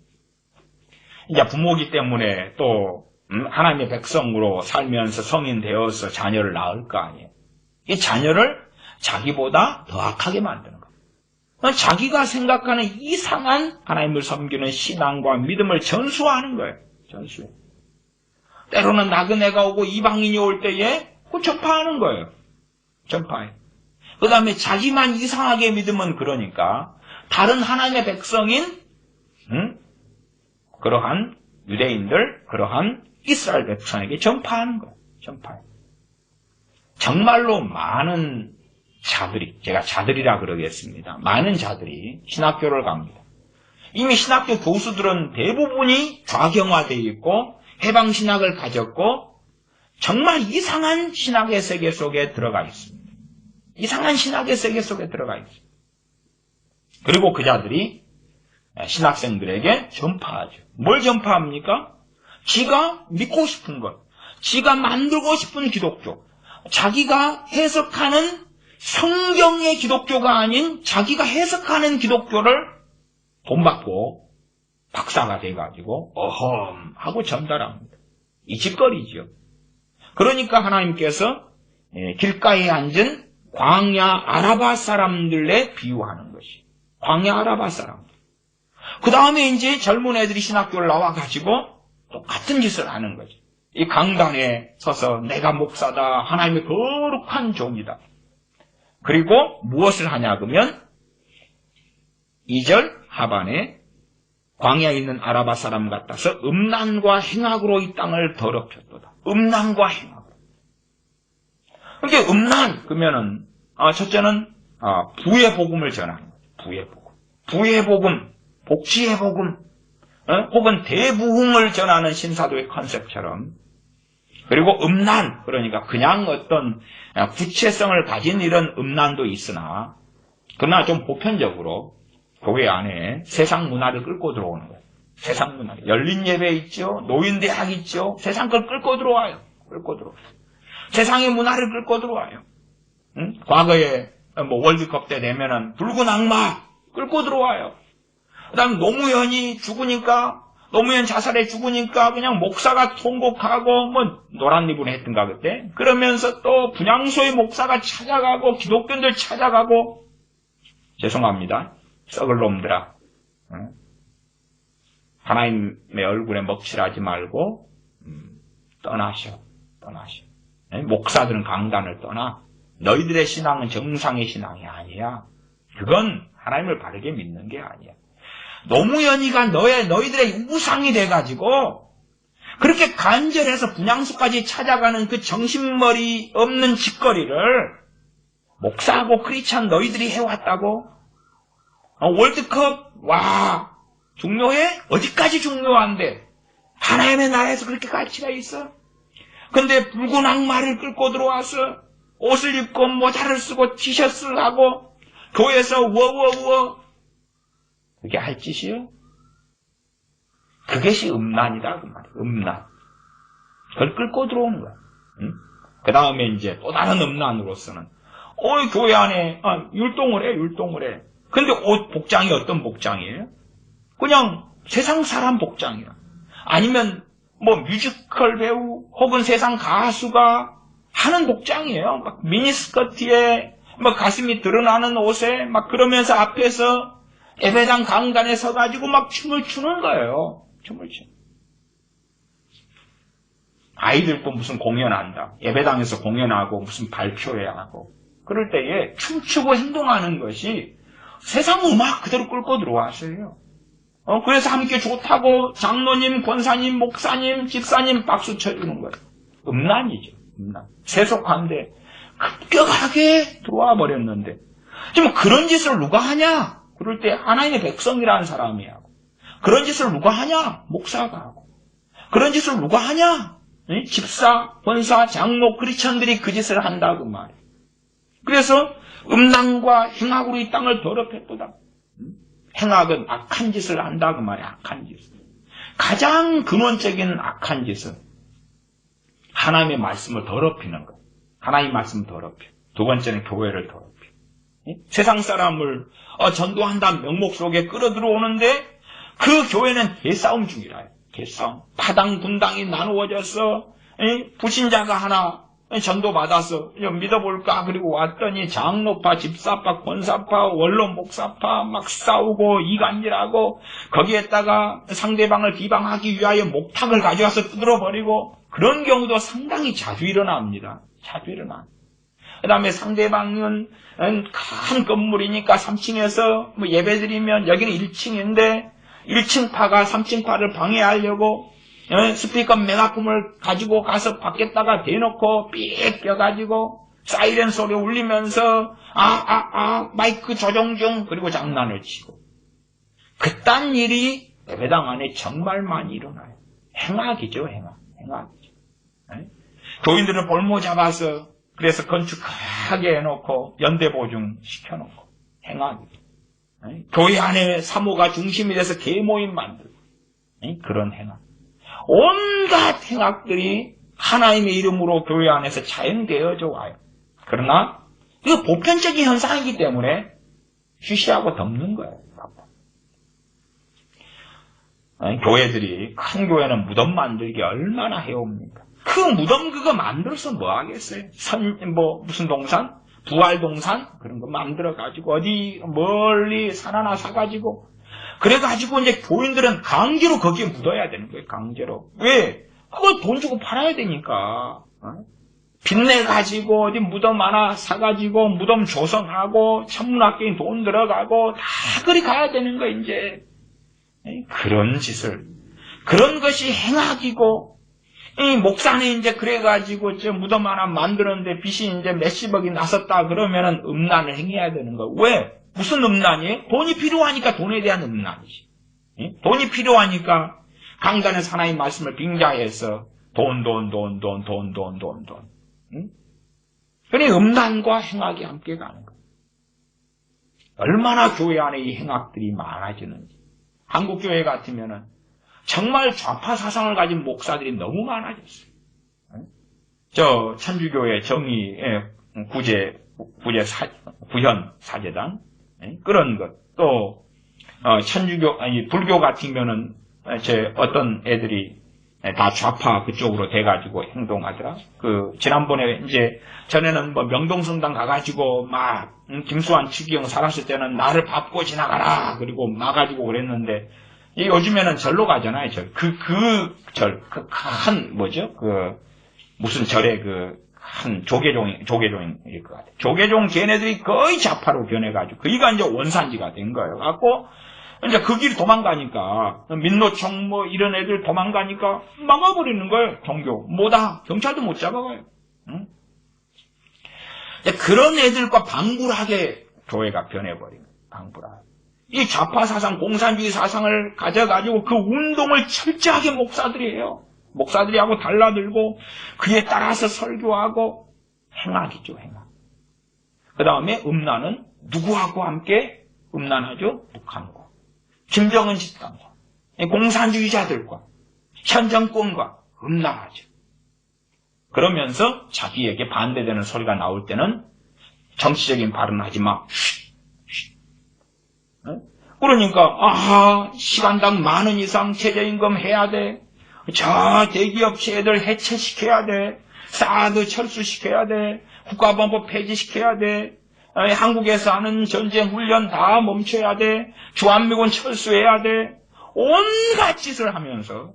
이제 부모기 때문에 또 하나님의 백성으로 살면서 성인 되어서 자녀를 낳을 거 아니에요. 이 자녀를 자기보다 더 악하게 만드는 거예요. 자기가 생각하는 이상한 하나님을 섬기는 신앙과 믿음을 전수하는 거예요. 전수해. 때로는 나그네가 오고 이방인이 올 때에 그 전파하는 거예요. 전파해. 그 다음에 자기만 이상하게 믿으면 그러니까 다른 하나님의 백성인 그러한 유대인들, 그러한 이스라엘 백성에게 전파하는 거예요. 전파해. 정말로 많은 자들이, 제가 자들이라 그러겠습니다. 많은 자들이 신학교를 갑니다. 이미 신학교 교수들은 대부분이 좌경화되어 있고 해방신학을 가졌고 정말 이상한 신학의 세계 속에 들어가 있습니다. 이상한 신학의 세계 속에 들어가 있습니다. 그리고 그 자들이 신학생들에게 전파하죠. 뭘 전파합니까? 지가 믿고 싶은 것, 지가 만들고 싶은 기독교, 자기가 해석하는 성경의 기독교가 아닌 자기가 해석하는 기독교를 돈 받고 박사가 돼가지고 어험 하고 전달합니다. 이 짓거리죠. 그러니까 하나님께서 길가에 앉은 광야 아라바 사람들에 비유하는 것이 광야 아라바 사람들. 그 다음에 이제 젊은 애들이 신학교를 나와가지고 똑같은 짓을 하는 거죠. 이 강단에 서서 내가 목사다, 하나님의 거룩한 종이다. 그리고 무엇을 하냐 그러면 2절 하반에 광야에 있는 아라바 사람 같아서 음란과 행악으로 이 땅을 더럽혔도다. 음란과 행악으로. 그러니까 음란 그러면은 첫째는 부의 복음을 전하는 거죠. 부의 복음. 부의 복음, 복지의 복음, 혹은 대부흥을 전하는 신사도의 컨셉처럼. 그리고 음란, 그러니까 그냥 어떤 구체성을 가진 이런 음란도 있으나 그러나 좀 보편적으로 교회 안에 세상 문화를 끌고 들어오는 거예요. 세상 문화. 열린 예배 있죠. 노인대학 있죠. 세상 걸 끌고 들어와요. 끌고 들어와요. 세상의 문화를 끌고 들어와요. 과거에 뭐 월드컵 때 되면은 붉은 악마 끌고 들어와요. 그 다음 노무현이 죽으니까 노무현 자살해 죽으니까 그냥 목사가 통곡하고 뭐 노란 리본을 했던가 그때. 그러면서 또 분향소의 목사가 찾아가고 기독교인들 찾아가고 죄송합니다. 썩을 놈들아. 하나님의 얼굴에 먹칠하지 말고 떠나셔. 목사들은 강단을 떠나. 너희들의 신앙은 정상의 신앙이 아니야. 그건 하나님을 바르게 믿는 게 아니야. 노무현이가 너희들의 우상이 돼가지고 그렇게 간절해서 분향소까지 찾아가는 그 정신머리 없는 짓거리를 목사하고 크리스찬 너희들이 해왔다고? 월드컵 중요해? 어디까지 중요한데? 하나님의 나라에서 그렇게 가치가 있어? 근데 붉은 악마를 끌고 들어와서 옷을 입고 모자를 쓰고 티셔츠를 하고 교회에서 워워워 그게 할 짓이요? 그것이 음란이다 그 말이에요. 음란. 그걸 끌고 들어오는 거야. 응? 그 다음에 이제 또 다른 음란으로서는 교회 안에 율동을 해. 근데 옷 복장이 어떤 복장이에요? 그냥 세상 사람 복장이야. 아니면 뭐 뮤지컬 배우 혹은 세상 가수가 하는 복장이에요. 막 미니스커트에 막 가슴이 드러나는 옷에 막 그러면서 앞에서 예배당 강단에 서가지고 막 춤을 추는 거예요. 춤을 추. 아이들도 무슨 공연한다. 예배당에서 공연하고 무슨 발표회 하고 그럴 때에 춤추고 행동하는 것이 세상 음악 그대로 끌고 들어왔어요. 그래서 함께 좋다고 장로님, 권사님, 목사님, 집사님 박수 쳐주는 거예요. 음란이죠. 음란. 세속한데 급격하게 들어와 버렸는데 지금 그런 짓을 누가 하냐? 그럴 때 하나님의 백성이라는 사람이 하고 그런 짓을 누가 하냐? 목사가 하고 그런 짓을 누가 하냐? 집사, 권사, 장로, 크리스천들이 그 짓을 한다 그 말이에요. 그래서 음란과 행악으로 이 땅을 더럽혔도다. 행악은 악한 짓을 한다 그 말이에요. 악한 짓. 가장 근원적인 악한 짓은 하나님의 말씀을 더럽히는 것. 하나님의 말씀을 더럽혀. 두 번째는 교회를 더럽혀. 세상 사람을 전도한다는 명목 속에 끌어들어오는데 그 교회는 개싸움 중이라요. 개싸움. 파당 분당이 나누어져서 불신자가 하나 전도받아서 믿어볼까 그리고 왔더니 장로파, 집사파, 권사파, 원로 목사파 막 싸우고 이간질하고 거기에다가 상대방을 비방하기 위하여 목탁을 가져와서 뜯어버리고 그런 경우도 상당히 자주 일어납니다. 자주 일어나. 그 다음에 상대방은 큰 건물이니까 3층에서 뭐 예배드리면 여기는 1층인데 1층파가 3층파를 방해하려고 스피커 메가폼을 가지고 가서 밖에다가 대놓고 삑 껴가지고 사이렌 소리 울리면서 마이크 조정 중 그리고 장난을 치고 그딴 일이 예배당 안에 정말 많이 일어나요. 행악이죠. 행악이죠. 교인들은 볼모 잡아서 그래서 건축하게 해놓고 연대보증 시켜놓고 행악이죠. 교회 안에 사모가 중심이 돼서 개모임 만들고 그런 행악. 온갖 행악들이 하나님의 이름으로 교회 안에서 자행되어져 와요. 그러나 이거 보편적인 현상이기 때문에 쉬쉬하고 덮는 거예요. 교회들이 큰 교회는 무덤 만들기 얼마나 해옵니까? 그 무덤 그거 만들어서 뭐 하겠어요? 무슨 동산? 부활동산? 그런 거 만들어가지고 어디 멀리 산 하나 사가지고 그래가지고 이제 교인들은 강제로 거기에 묻어야 되는 거예요. 강제로. 왜? 그걸 돈 주고 팔아야 되니까. 빚내가지고 어디 무덤 하나 사가지고 무덤 조성하고 천문학계인 돈 들어가고 다 그리 가야 되는 거 이제. 그런 짓을. 그런 것이 행악이고 이 목사는 이제 그래가지고 저 무덤 하나 만들었는데 빚이 이제 몇십억이 났었다 그러면은 음란을 행해야 되는 거. 왜? 무슨 음란이에요? 돈이 필요하니까 돈에 대한 음란이지. 돈이 필요하니까 강단에서 하나님 말씀을 빙자해서 돈. 그러니 음란과 행악이 함께 가는 거예요. 얼마나 교회 안에 이 행악들이 많아지는지. 한국 교회 같으면은 정말 좌파 사상을 가진 목사들이 너무 많아졌어요. 저 천주교회 정의의 구현 사제단 그런 것. 또 불교 같으면은 어떤 애들이 다 좌파 그쪽으로 돼가지고 행동하더라. 지난번에 이제 전에는 뭐 명동성당 가가지고 막 김수환 추기경 살았을 때는 나를 밟고 지나가라 그리고 막아가지고 그랬는데 요즘에는 절로 가잖아요. 무슨 절에 한 조계종일 것 같아요. 조계종 걔네들이 거의 좌파로 변해가지고, 그이가 이제 원산지가 된 거예요. 갖고, 이제 그 길 도망가니까, 민노총 이런 애들 도망가니까 막아버리는 거예요, 종교. 뭐다. 경찰도 못 잡아가요. 응? 그런 애들과 방불하게 교회가 변해버린 거예요. 방불하게. 이 좌파 사상, 공산주의 사상을 가져가지고 그 운동을 철저하게 목사들이 해요. 목사들이하고 달라들고 그에 따라서 설교하고 행악이죠, 행악. 그 다음에 음란은 누구하고 함께 음란하죠? 북한과 김정은 집단과 공산주의자들과 현 정권과 음란하죠. 그러면서 자기에게 반대되는 소리가 나올 때는 정치적인 발언하지 마. 그러니까 시간당 10,000원 이상 최저임금 해야 돼. 저 대기업체들 해체시켜야 돼. 사드 철수시켜야 돼. 국가보안법 폐지시켜야 돼. 한국에서 하는 전쟁 훈련 다 멈춰야 돼. 주한미군 철수해야 돼. 온갖 짓을 하면서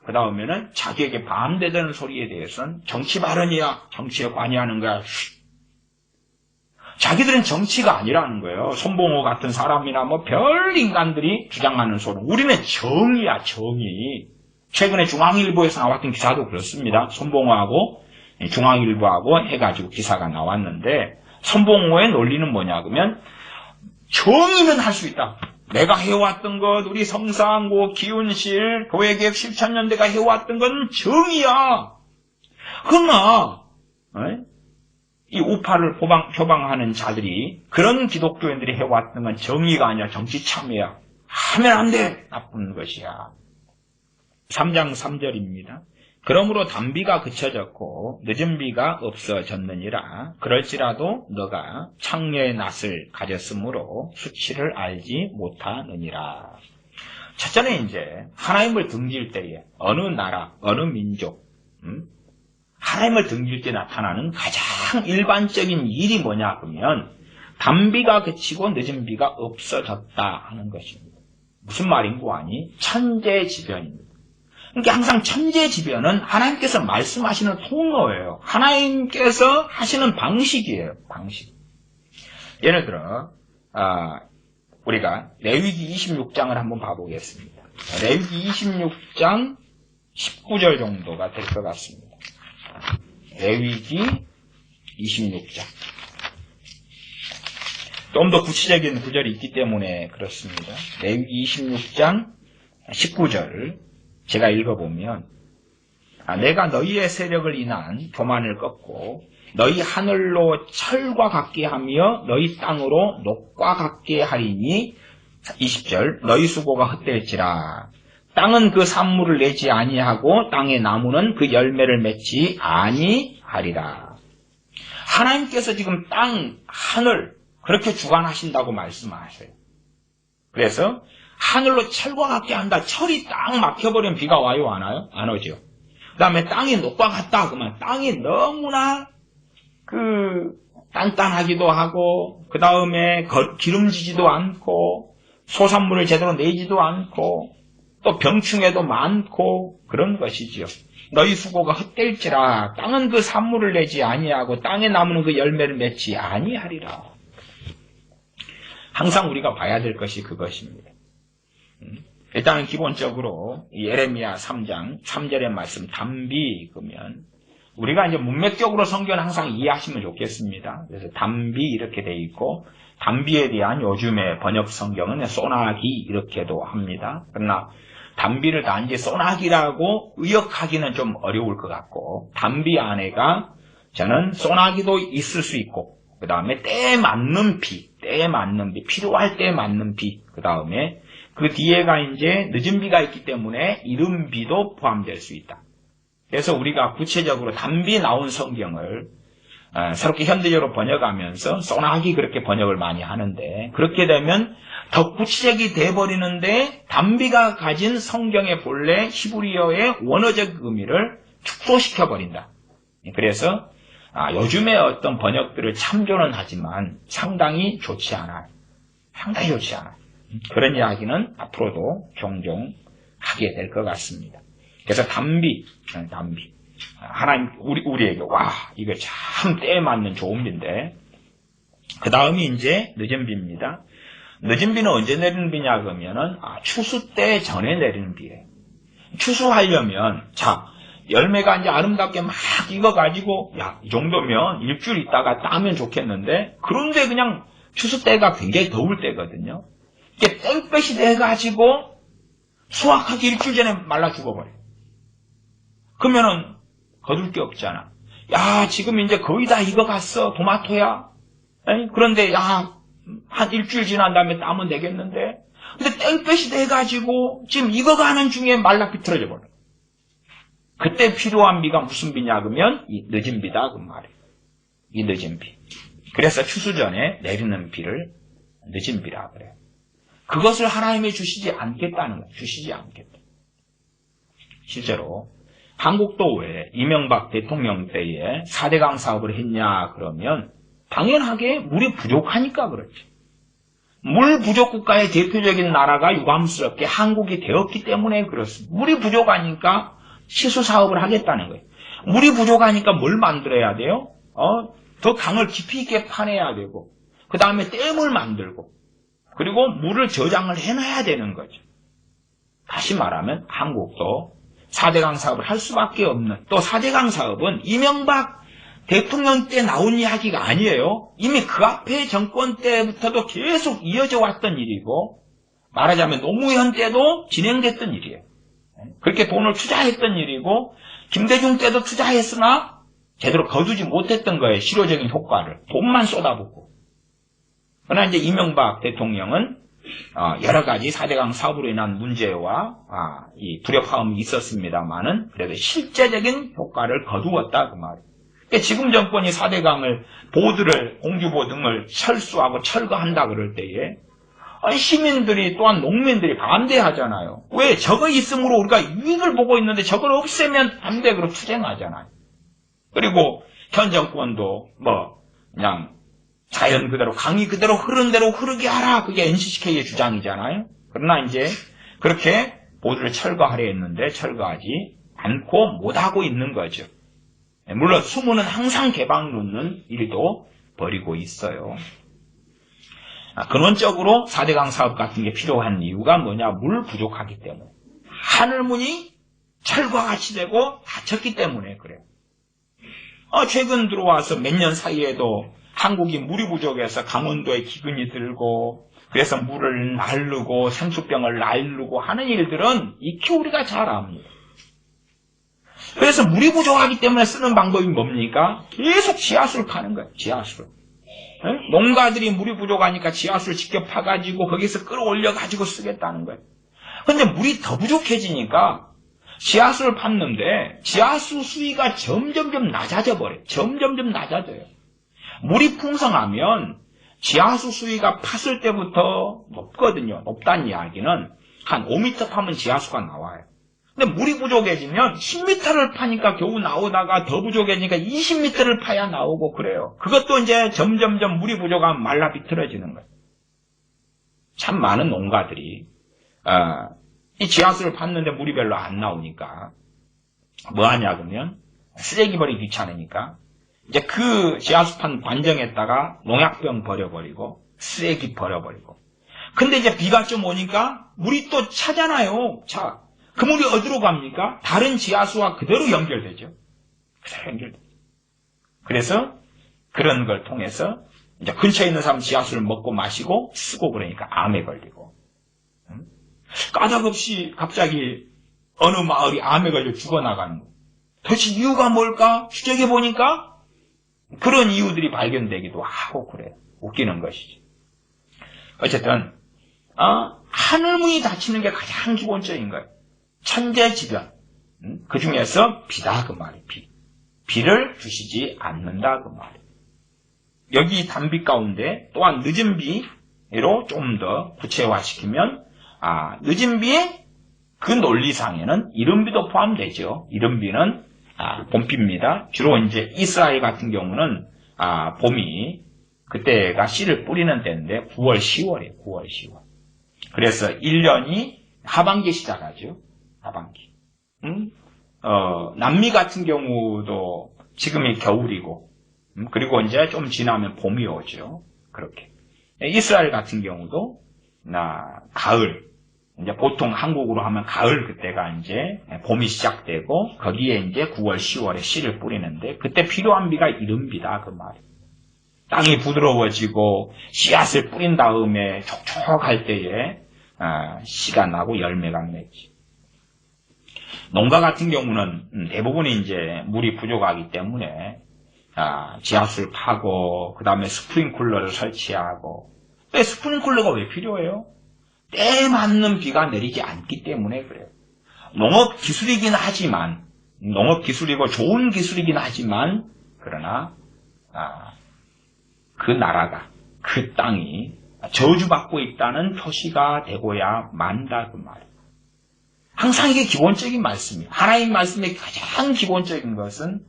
그 다음에는 자기에게 반대되는 소리에 대해서는 정치 발언이야. 정치에 관여하는 거야. 자기들은 정치가 아니라는 거예요. 손봉호 같은 사람이나 별 인간들이 주장하는 소리. 우리는 정의야, 정의. 최근에 중앙일보에서 나왔던 기사도 그렇습니다. 손봉호하고 중앙일보하고 해가지고 기사가 나왔는데 손봉호의 논리는 뭐냐 그러면 정의는 할 수 있다. 내가 해왔던 것, 우리 성상고, 기운실, 교회개혁 실천연대가 해왔던 건 정의야. 그러나 이 우파를 표방하는 자들이 그런 기독교인들이 해왔던 건 정의가 아니라 정치 참여야. 하면 안 돼. 나쁜 것이야. 3장 3절입니다. 그러므로 단비가 그쳐졌고 늦은 비가 없어졌느니라. 그럴지라도 너가 창녀의 낯을 가졌으므로 수치를 알지 못하느니라. 첫째는 이제 하나님을 등질 때에 어느 나라, 어느 민족, 하나님을 등질 때 나타나는 가장 일반적인 일이 뭐냐 그러면 단비가 그치고 늦은 비가 없어졌다 하는 것입니다. 무슨 말인고 하니 천재지변입니다. 그러니까 항상 천재지변은 하나님께서 말씀하시는 통로예요. 하나님께서 하시는 방식이에요. 방식. 예를 들어 우리가 레위기 26장을 한번 봐보겠습니다. 레위기 26장 19절 정도가 될 것 같습니다. 레위기 26장. 좀 더 구체적인 구절이 있기 때문에 그렇습니다. 레위기 26장 19절 제가 읽어보면 내가 너희의 세력을 인한 교만을 꺾고 너희 하늘로 철과 같게 하며 너희 땅으로 녹과 같게 하리니 20절 너희 수고가 헛될지라 땅은 그 산물을 내지 아니하고 땅의 나무는 그 열매를 맺지 아니하리라. 하나님께서 지금 땅, 하늘 그렇게 주관하신다고 말씀하세요. 그래서 하늘로 철과 같게 한다. 철이 딱 막혀버리면 비가 와요? 안 와요? 안 오죠. 그 다음에 땅이 녹과 같다. 그러면 땅이 너무나 단단하기도 하고 그 다음에 기름지지도 않고 소산물을 제대로 내지도 않고 또 병충해도 많고 그런 것이지요. 너희 수고가 헛될지라 땅은 그 산물을 내지 아니하고 땅에 나무는 그 열매를 맺지 아니하리라. 항상 우리가 봐야 될 것이 그것입니다. 일단은 기본적으로 예레미야 3장 3절의 말씀 단비 그러면 우리가 이제 문맥적으로 성경을 항상 이해하시면 좋겠습니다. 그래서 단비 이렇게 돼 있고 단비에 대한 요즘의 번역 성경은 소나기 이렇게도 합니다. 그러나 단비를 단지 소나기라고 의역하기는 좀 어려울 것 같고 단비 안에가 저는 소나기도 있을 수 있고 그 다음에 때에 맞는 비, 필요할 때에 맞는 비, 그 다음에 그 뒤에가 이제 늦은 비가 있기 때문에 이른 비도 포함될 수 있다. 그래서 우리가 구체적으로 단비 나온 성경을 새롭게 현대적으로 번역하면서 소나기 그렇게 번역을 많이 하는데 그렇게 되면 더 구체적이 돼버리는데 단비가 가진 성경의 본래 히브리어의 원어적 의미를 축소시켜버린다. 그래서 요즘의 어떤 번역들을 참조는 하지만 상당히 좋지 않아요. 상당히 좋지 않아요. 그런 이야기는 앞으로도 종종 하게 될 것 같습니다. 그래서 단비. 하나님, 우리에게, 이거 참 때에 맞는 좋은 비인데, 그 다음이 이제 늦은 비입니다. 늦은 비는 언제 내리는 비냐, 그러면은, 추수 때 전에 내리는 비예요. 추수하려면, 열매가 이제 아름답게 막 익어가지고, 이 정도면 일주일 있다가 따면 좋겠는데, 그런데 그냥 추수 때가 굉장히 더울 때거든요. 이게 땡볕이 돼가지고 수확하기 일주일 전에 말라 죽어버려요. 그러면은 거둘 게 없잖아. 야, 지금 이제 거의 다 익어갔어. 토마토야. 에이? 그런데 야, 한 일주일 지난 다음에 따면 되겠는데. 근데 땡볕이 돼가지고 지금 익어가는 중에 말라 비틀어져 버려. 그때 필요한 비가 무슨 비냐 그러면 이 늦은 비다 그 말이에요. 이 늦은 비. 그래서 추수 전에 내리는 비를 늦은 비라 그래요. 그것을 하나님이 주시지 않겠다는 거예요. 주시지 않겠다. 실제로 한국도 왜 이명박 대통령 때에 4대강 사업을 했냐 그러면 당연하게 물이 부족하니까 그렇지. 물 부족 국가의 대표적인 나라가 유감스럽게 한국이 되었기 때문에 그렇습니다. 물이 부족하니까 시수 사업을 하겠다는 거예요. 물이 부족하니까 뭘 만들어야 돼요? 더 강을 깊이 있게 파내야 되고, 그 다음에 댐을 만들고, 그리고 물을 저장을 해놔야 되는 거죠. 다시 말하면 한국도 4대강 사업을 할 수밖에 없는, 또 4대강 사업은 이명박 대통령 때 나온 이야기가 아니에요. 이미 그 앞에 정권 때부터도 계속 이어져 왔던 일이고, 말하자면 노무현 때도 진행됐던 일이에요. 그렇게 돈을 투자했던 일이고, 김대중 때도 투자했으나 제대로 거두지 못했던 거예요. 실효적인 효과를. 돈만 쏟아붓고. 그러나 이제 이명박 대통령은 여러 가지 4대강 사업으로 인한 문제와 이 불협화음이 있었습니다만은 그래도 실제적인 효과를 거두었다 그 말이에요. 그러니까 지금 정권이 4대강을 보드를 공주보 등을 철수하고 철거한다 그럴 때에 시민들이 또한 농민들이 반대하잖아요. 왜? 저거 있으므로 우리가 이익을 보고 있는데 저걸 없애면 안 돼. 그러고 투쟁하잖아요. 그리고 현 정권도 그냥 자연 그대로 강이 그대로 흐른 대로 흐르게 하라. 그게 NCCK의 주장이잖아요. 그러나 이제 그렇게 보드를 철거하려 했는데 철거하지 않고 못하고 있는 거죠. 물론 수문은 항상 개방 놓는 일도 벌이고 있어요. 근원적으로 4대강 사업 같은 게 필요한 이유가 뭐냐? 물 부족하기 때문에. 하늘문이 철과 같이 되고 닫혔기 때문에 그래요. 최근 들어와서 몇 년 사이에도 한국이 물이 부족해서 강원도에 기근이 들고 그래서 물을 날르고 생수병을 날르고 하는 일들은 익히 우리가 잘 압니다. 그래서 물이 부족하기 때문에 쓰는 방법이 뭡니까? 계속 지하수를 파는 거예요. 지하수를. 농가들이 물이 부족하니까 지하수를 직접 파가지고 거기서 끌어올려가지고 쓰겠다는 거예요. 그런데 물이 더 부족해지니까 지하수를 팠는데 지하수 수위가 점점점 낮아져 버려요. 점점점 낮아져요. 물이 풍성하면 지하수 수위가 팠을 때부터 높거든요. 높다는 이야기는 한 5m 파면 지하수가 나와요. 근데 물이 부족해지면 10m를 파니까 겨우 나오다가 더 부족해지니까 20m를 파야 나오고 그래요. 그것도 이제 점점점 물이 부족하면 말라 비틀어지는 거예요. 참 많은 농가들이 이 지하수를 팠는데 물이 별로 안 나오니까 뭐 하냐 그러면 쓰레기 버리기 귀찮으니까 이제 그 지하수판 관정에다가 농약병 버려버리고 쓰레기 버려버리고 근데 이제 비가 좀 오니까 물이 또 차잖아요. 차. 그 물이 어디로 갑니까? 다른 지하수와 그대로 연결되죠. 그대로 연결되죠. 그래서 그런 걸 통해서 이제 근처에 있는 사람 지하수를 먹고 마시고 쓰고 그러니까 암에 걸리고 까닭없이 갑자기 어느 마을이 암에 걸려 죽어나가는 거예요. 도대체 이유가 뭘까? 추적해보니까 그런 이유들이 발견되기도 하고 그래요. 웃기는 것이죠. 어쨌든 하늘문이 닫히는 게 가장 기본적인 거예요. 천재지변. 그 중에서 비다 그 말이에요. 비를 주시지 않는다 그 말이에요. 여기 단비 가운데 또한 늦은 비로 좀 더 구체화시키면 늦은 비의 그 논리상에는 이른비도 포함되죠. 이른비는 봄비입니다. 주로 이제 이스라엘 같은 경우는 봄이 그때가 씨를 뿌리는 때인데 9월, 10월이에요. 9월, 10월. 그래서 1년이 하반기 시작하죠. 하반기. 남미 같은 경우도 지금이 겨울이고 그리고 이제 좀 지나면 봄이 오죠. 그렇게. 이스라엘 같은 경우도 가을. 이제 보통 한국으로 하면 가을 그때가 이제 봄이 시작되고 거기에 이제 9월, 10월에 씨를 뿌리는데 그때 필요한 비가 이른비다 그 말이에요. 땅이 부드러워지고 씨앗을 뿌린 다음에 촉촉할 때에 씨가 나고 열매가 맺지. 농가 같은 경우는 대부분이 이제 물이 부족하기 때문에 지하수를 파고 그 다음에 스프링클러를 설치하고. 근데 스프링클러가 왜 필요해요? 때에 맞는 비가 내리지 않기 때문에 그래요. 농업 기술이긴 하지만, 농업 기술이고 좋은 기술이긴 하지만, 그러나 그 나라가, 그 땅이 저주받고 있다는 표시가 되고야 만다 그 말이에요. 항상 이게 기본적인 말씀이에요. 하나님 말씀의 가장 기본적인 것은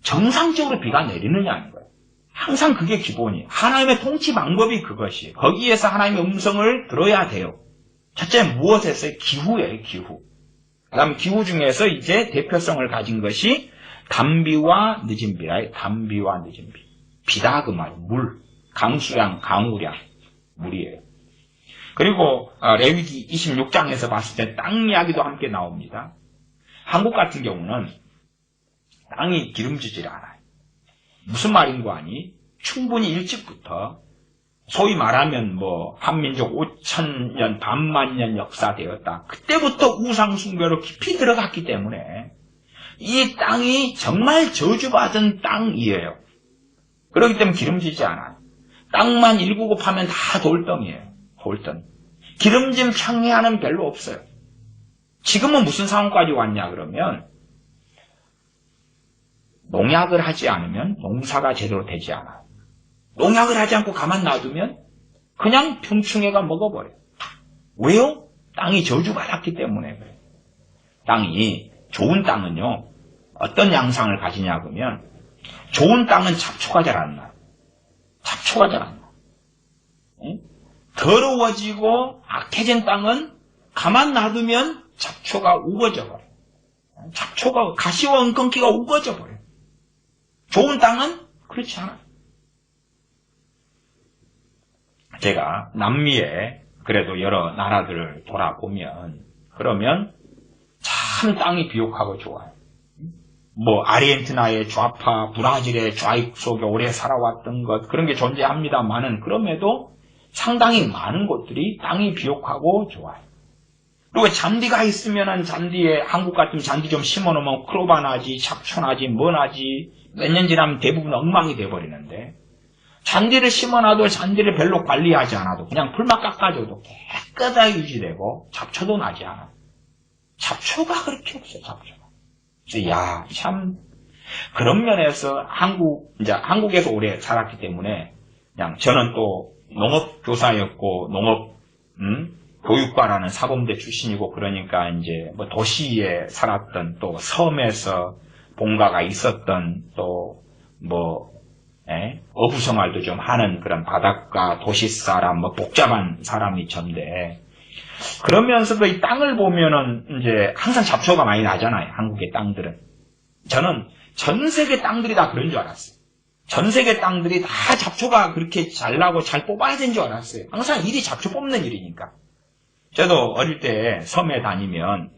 정상적으로 비가 내리느냐는 거예요. 항상 그게 기본이에요. 하나님의 통치 방법이 그것이에요. 거기에서 하나님의 음성을 들어야 돼요. 첫째 무엇에서요? 기후예요. 기후. 그 다음 기후 중에서 이제 대표성을 가진 것이 단비와 늦은 비라. 단비와 늦은 비. 비다 그 말이에요. 물, 강수량, 강우량, 물이에요. 그리고 레위기 26장에서 봤을 때 땅 이야기도 함께 나옵니다. 한국 같은 경우는 땅이 기름지질 않아요. 무슨 말인 거 아니? 충분히 일찍부터 소위 말하면 한민족 5,000년, 반만년 역사되었다. 그때부터 우상숭배로 깊이 들어갔기 때문에 이 땅이 정말 저주받은 땅이에요. 그렇기 때문에 기름지지 않아요. 땅만 일구고 파면 다 돌덩이에요. 돌덩이. 기름진 평야는 별로 없어요. 지금은 무슨 상황까지 왔냐 그러면 농약을 하지 않으면 농사가 제대로 되지 않아요. 농약을 하지 않고 가만 놔두면 그냥 병충해가 먹어버려요. 왜요? 땅이 저주받았기 때문에 그래요. 땅이, 좋은 땅은요, 어떤 양상을 가지냐 그러면 좋은 땅은 잡초가 잘 안 나요. 잡초가 잘 안 나요. 더러워지고 악해진 땅은 가만 놔두면 잡초가 우거져 버려요. 잡초가, 가시와 은根기가 우거져 버려요. 좋은 땅은 그렇지 않아요. 제가 남미에 그래도 여러 나라들을 돌아보면 그러면 참 땅이 비옥하고 좋아요. 아르헨티나의 좌파, 브라질의 좌익 속에 오래 살아왔던 것 그런 게 존재합니다만은 그럼에도 상당히 많은 곳들이 땅이 비옥하고 좋아요. 그리고 잔디가 있으면은 잔디에 한국 같으면 잔디 좀 심어놓으면 크로바 나지, 잡초 나지, 뭐 나지 몇 년 지나면 대부분 엉망이 돼버리는데 잔디를 심어놔도 잔디를 별로 관리하지 않아도 그냥 풀만 깎아줘도 깨끗하게 유지되고 잡초도 나지 않아. 잡초가 그렇게 없어요. 잡초가. 그래서 참 그런 면에서 한국에서 오래 살았기 때문에 그냥 저는 또 농업교사였고 농업 교육과라는 사범대 출신이고 그러니까 이제 도시에 살았던 또 섬에서 본가가 있었던 또 어부 생활도 좀 하는 그런 바닷가 도시 사람 복잡한 사람이 전데 그러면서도 이 땅을 보면은 이제 항상 잡초가 많이 나잖아요. 한국의 땅들은. 저는 전 세계 땅들이 다 그런 줄 알았어요. 전 세계 땅들이 다 잡초가 그렇게 잘 나고 잘 뽑아야 되는 줄 알았어요. 항상 일이 잡초 뽑는 일이니까. 저도 어릴 때 섬에 다니면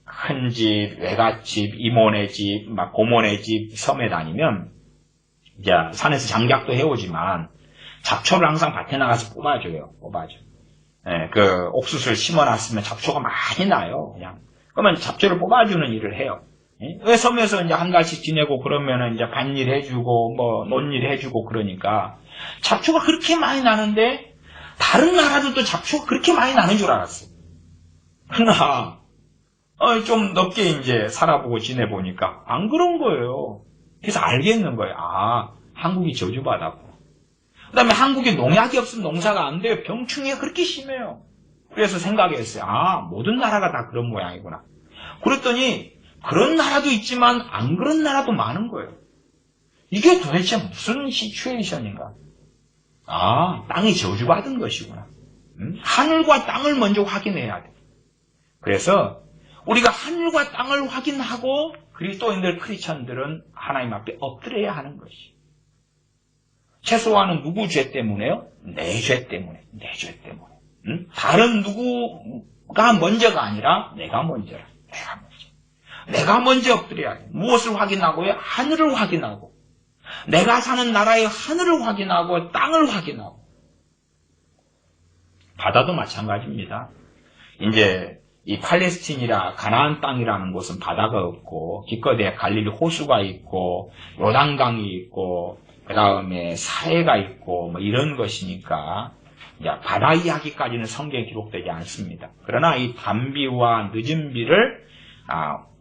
큰 집, 외갓집, 이모네 집, 고모네 집 섬에 다니면 이제 산에서 장작도 해오지만 잡초를 항상 밭에 나가서 뽑아줘요. 그 옥수수를 심어놨으면 잡초가 많이 나요. 그냥 그러면 잡초를 뽑아주는 일을 해요. 왜 섬에서 이제 한 달씩 지내고 그러면은 이제 밭일 해주고 논일 해주고 그러니까 잡초가 그렇게 많이 나는데 다른 나라들도 잡초가 그렇게 많이 나는 줄 알았어요. 그러나 좀 넓게 이제 살아보고 지내보니까 안 그런 거예요. 그래서 알겠는 거예요. 한국이 저주받았고. 그 다음에 한국에 농약이 없으면 농사가 안 돼요. 병충해가 그렇게 심해요. 그래서 생각했어요. 모든 나라가 다 그런 모양이구나. 그랬더니 그런 나라도 있지만 안 그런 나라도 많은 거예요. 이게 도대체 무슨 시츄에이션인가? 땅이 저주받은 것이구나. 하늘과 땅을 먼저 확인해야 돼. 그래서 우리가 하늘과 땅을 확인하고 그리스도인들 크리스천들은 하나님 앞에 엎드려야 하는 것이. 최소한은 누구 죄 때문에요? 내 죄 때문에. 내 죄 때문에. 다른 누구가 먼저가 아니라 내가 먼저라. 내가 먼저 엎드려야 돼. 무엇을 확인하고요? 하늘을 확인하고. 내가 사는 나라의 하늘을 확인하고 땅을 확인하고. 바다도 마찬가지입니다. 이제 이 팔레스틴이라 가나안 땅이라는 곳은 바다가 없고 기껏해 갈릴리 호수가 있고 요단강이 있고 그 다음에 사해가 있고 뭐 이런 것이니까 이제 바다 이야기까지는 성경에 기록되지 않습니다. 그러나 이 단비와 늦은 비를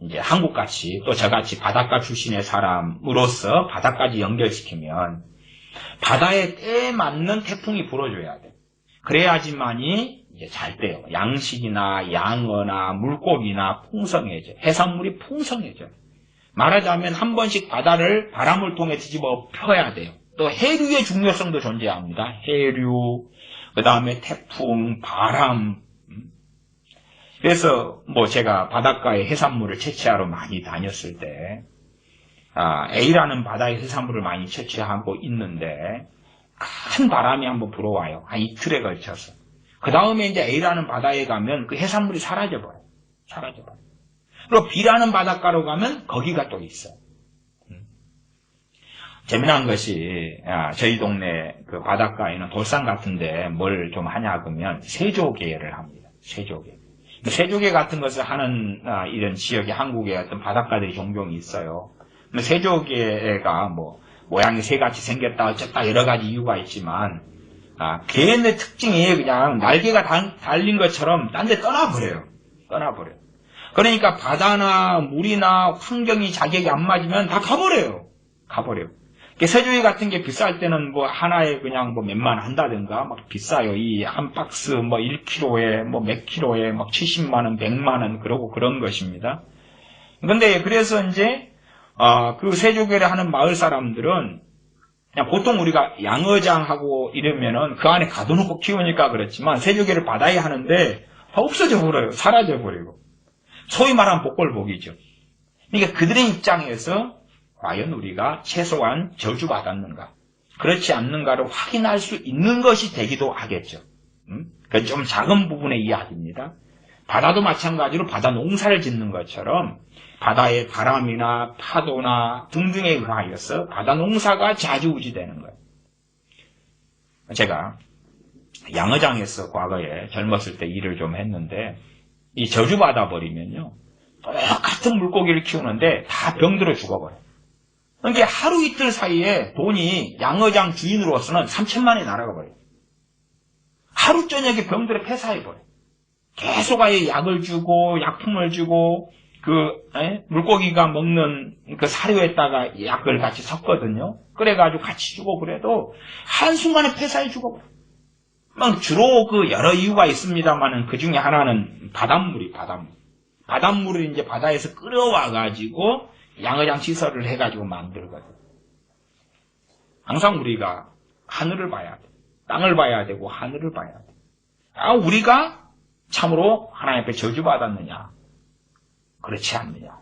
이제 한국같이 또 저같이 바닷가 출신의 사람으로서 바다까지 연결시키면 바다에 때에 맞는 태풍이 불어줘야 돼. 그래야지만이 이제 잘 돼요. 양식이나 양어나 물고기나 풍성해져. 해산물이 풍성해져. 말하자면 한 번씩 바다를 바람을 통해 뒤집어 펴야 돼요. 또 해류의 중요성도 존재합니다. 해류, 그 다음에 태풍, 바람. 그래서 뭐 제가 바닷가에 해산물을 채취하러 많이 다녔을 때 A라는 바다의 해산물을 많이 채취하고 있는데 큰 바람이 한번 불어와요. 한 이틀에 걸쳐서. 그 다음에 이제 A라는 바다에 가면 그 해산물이 사라져버려요. 그리고 B라는 바닷가로 가면 거기가 또 있어요. 재미난 것이 저희 동네 그 바닷가에는 돌산 같은데 뭘 좀 하냐 그러면 세조개를 합니다. 세조개 같은 것을 하는 이런 지역에 한국에 어떤 바닷가들이 종종 있어요. 세조개가 뭐 모양이 새같이 생겼다 어쨌다 여러 가지 이유가 있지만 개의 특징이 그냥 날개가 달린 것처럼 딴 데 떠나버려요. 그러니까 바다나 물이나 환경이 자기에게 안 맞으면 다 가버려요. 세조개 같은 게 비쌀 때는 뭐 하나에 그냥 뭐 몇만 한다든가 막 비싸요. 이 한 박스 뭐 1kg에 뭐 몇 킬로에 막 70만원, 100만원 그러고 그런 것입니다. 근데 그래서 이제 그 세조개를 하는 마을 사람들은 그냥 보통 우리가 양어장하고 이러면은 그 안에 가둬놓고 키우니까 그렇지만 세조개를 바다에 하는데 다 없어져 버려요. 사라져 버리고. 소위 말하는 복골복이죠. 그러니까 그들의 입장에서 과연 우리가 최소한 저주받았는가, 그렇지 않는가를 확인할 수 있는 것이 되기도 하겠죠. 그 좀 작은 부분의 이야기입니다. 바다도 마찬가지로 바다 농사를 짓는 것처럼 바다의 바람이나 파도나 등등에 의하여서 바다 농사가 좌지우지되는 거예요. 제가 양어장에서 과거에 젊었을 때 일을 좀 했는데 이 저주받아 버리면요 똑같은 물고기를 키우는데 다 병들어 죽어버려요. 그러니까 하루 이틀 사이에 돈이 양어장 주인으로서는 3천만이 날아가 버려요. 하루 저녁에 병들어 폐사해버려요. 계속 아예 약을 주고 약품을 주고 물고기가 먹는 그 사료에다가 약을 같이 섞거든요. 그래가지고 같이 주고 그래도 한순간에 폐사해 죽어버려요. 주로 그 여러 이유가 있습니다만은 그 중에 하나는 바닷물이 바닷물을 이제 바다에서 끌어와가지고 양어장 시설을 해가지고 만들거든요. 항상 우리가 하늘을 봐야 돼. 땅을 봐야 되고 하늘을 봐야 돼. 우리가 참으로 하나님 앞에 저주받았느냐? 그렇지 않느냐?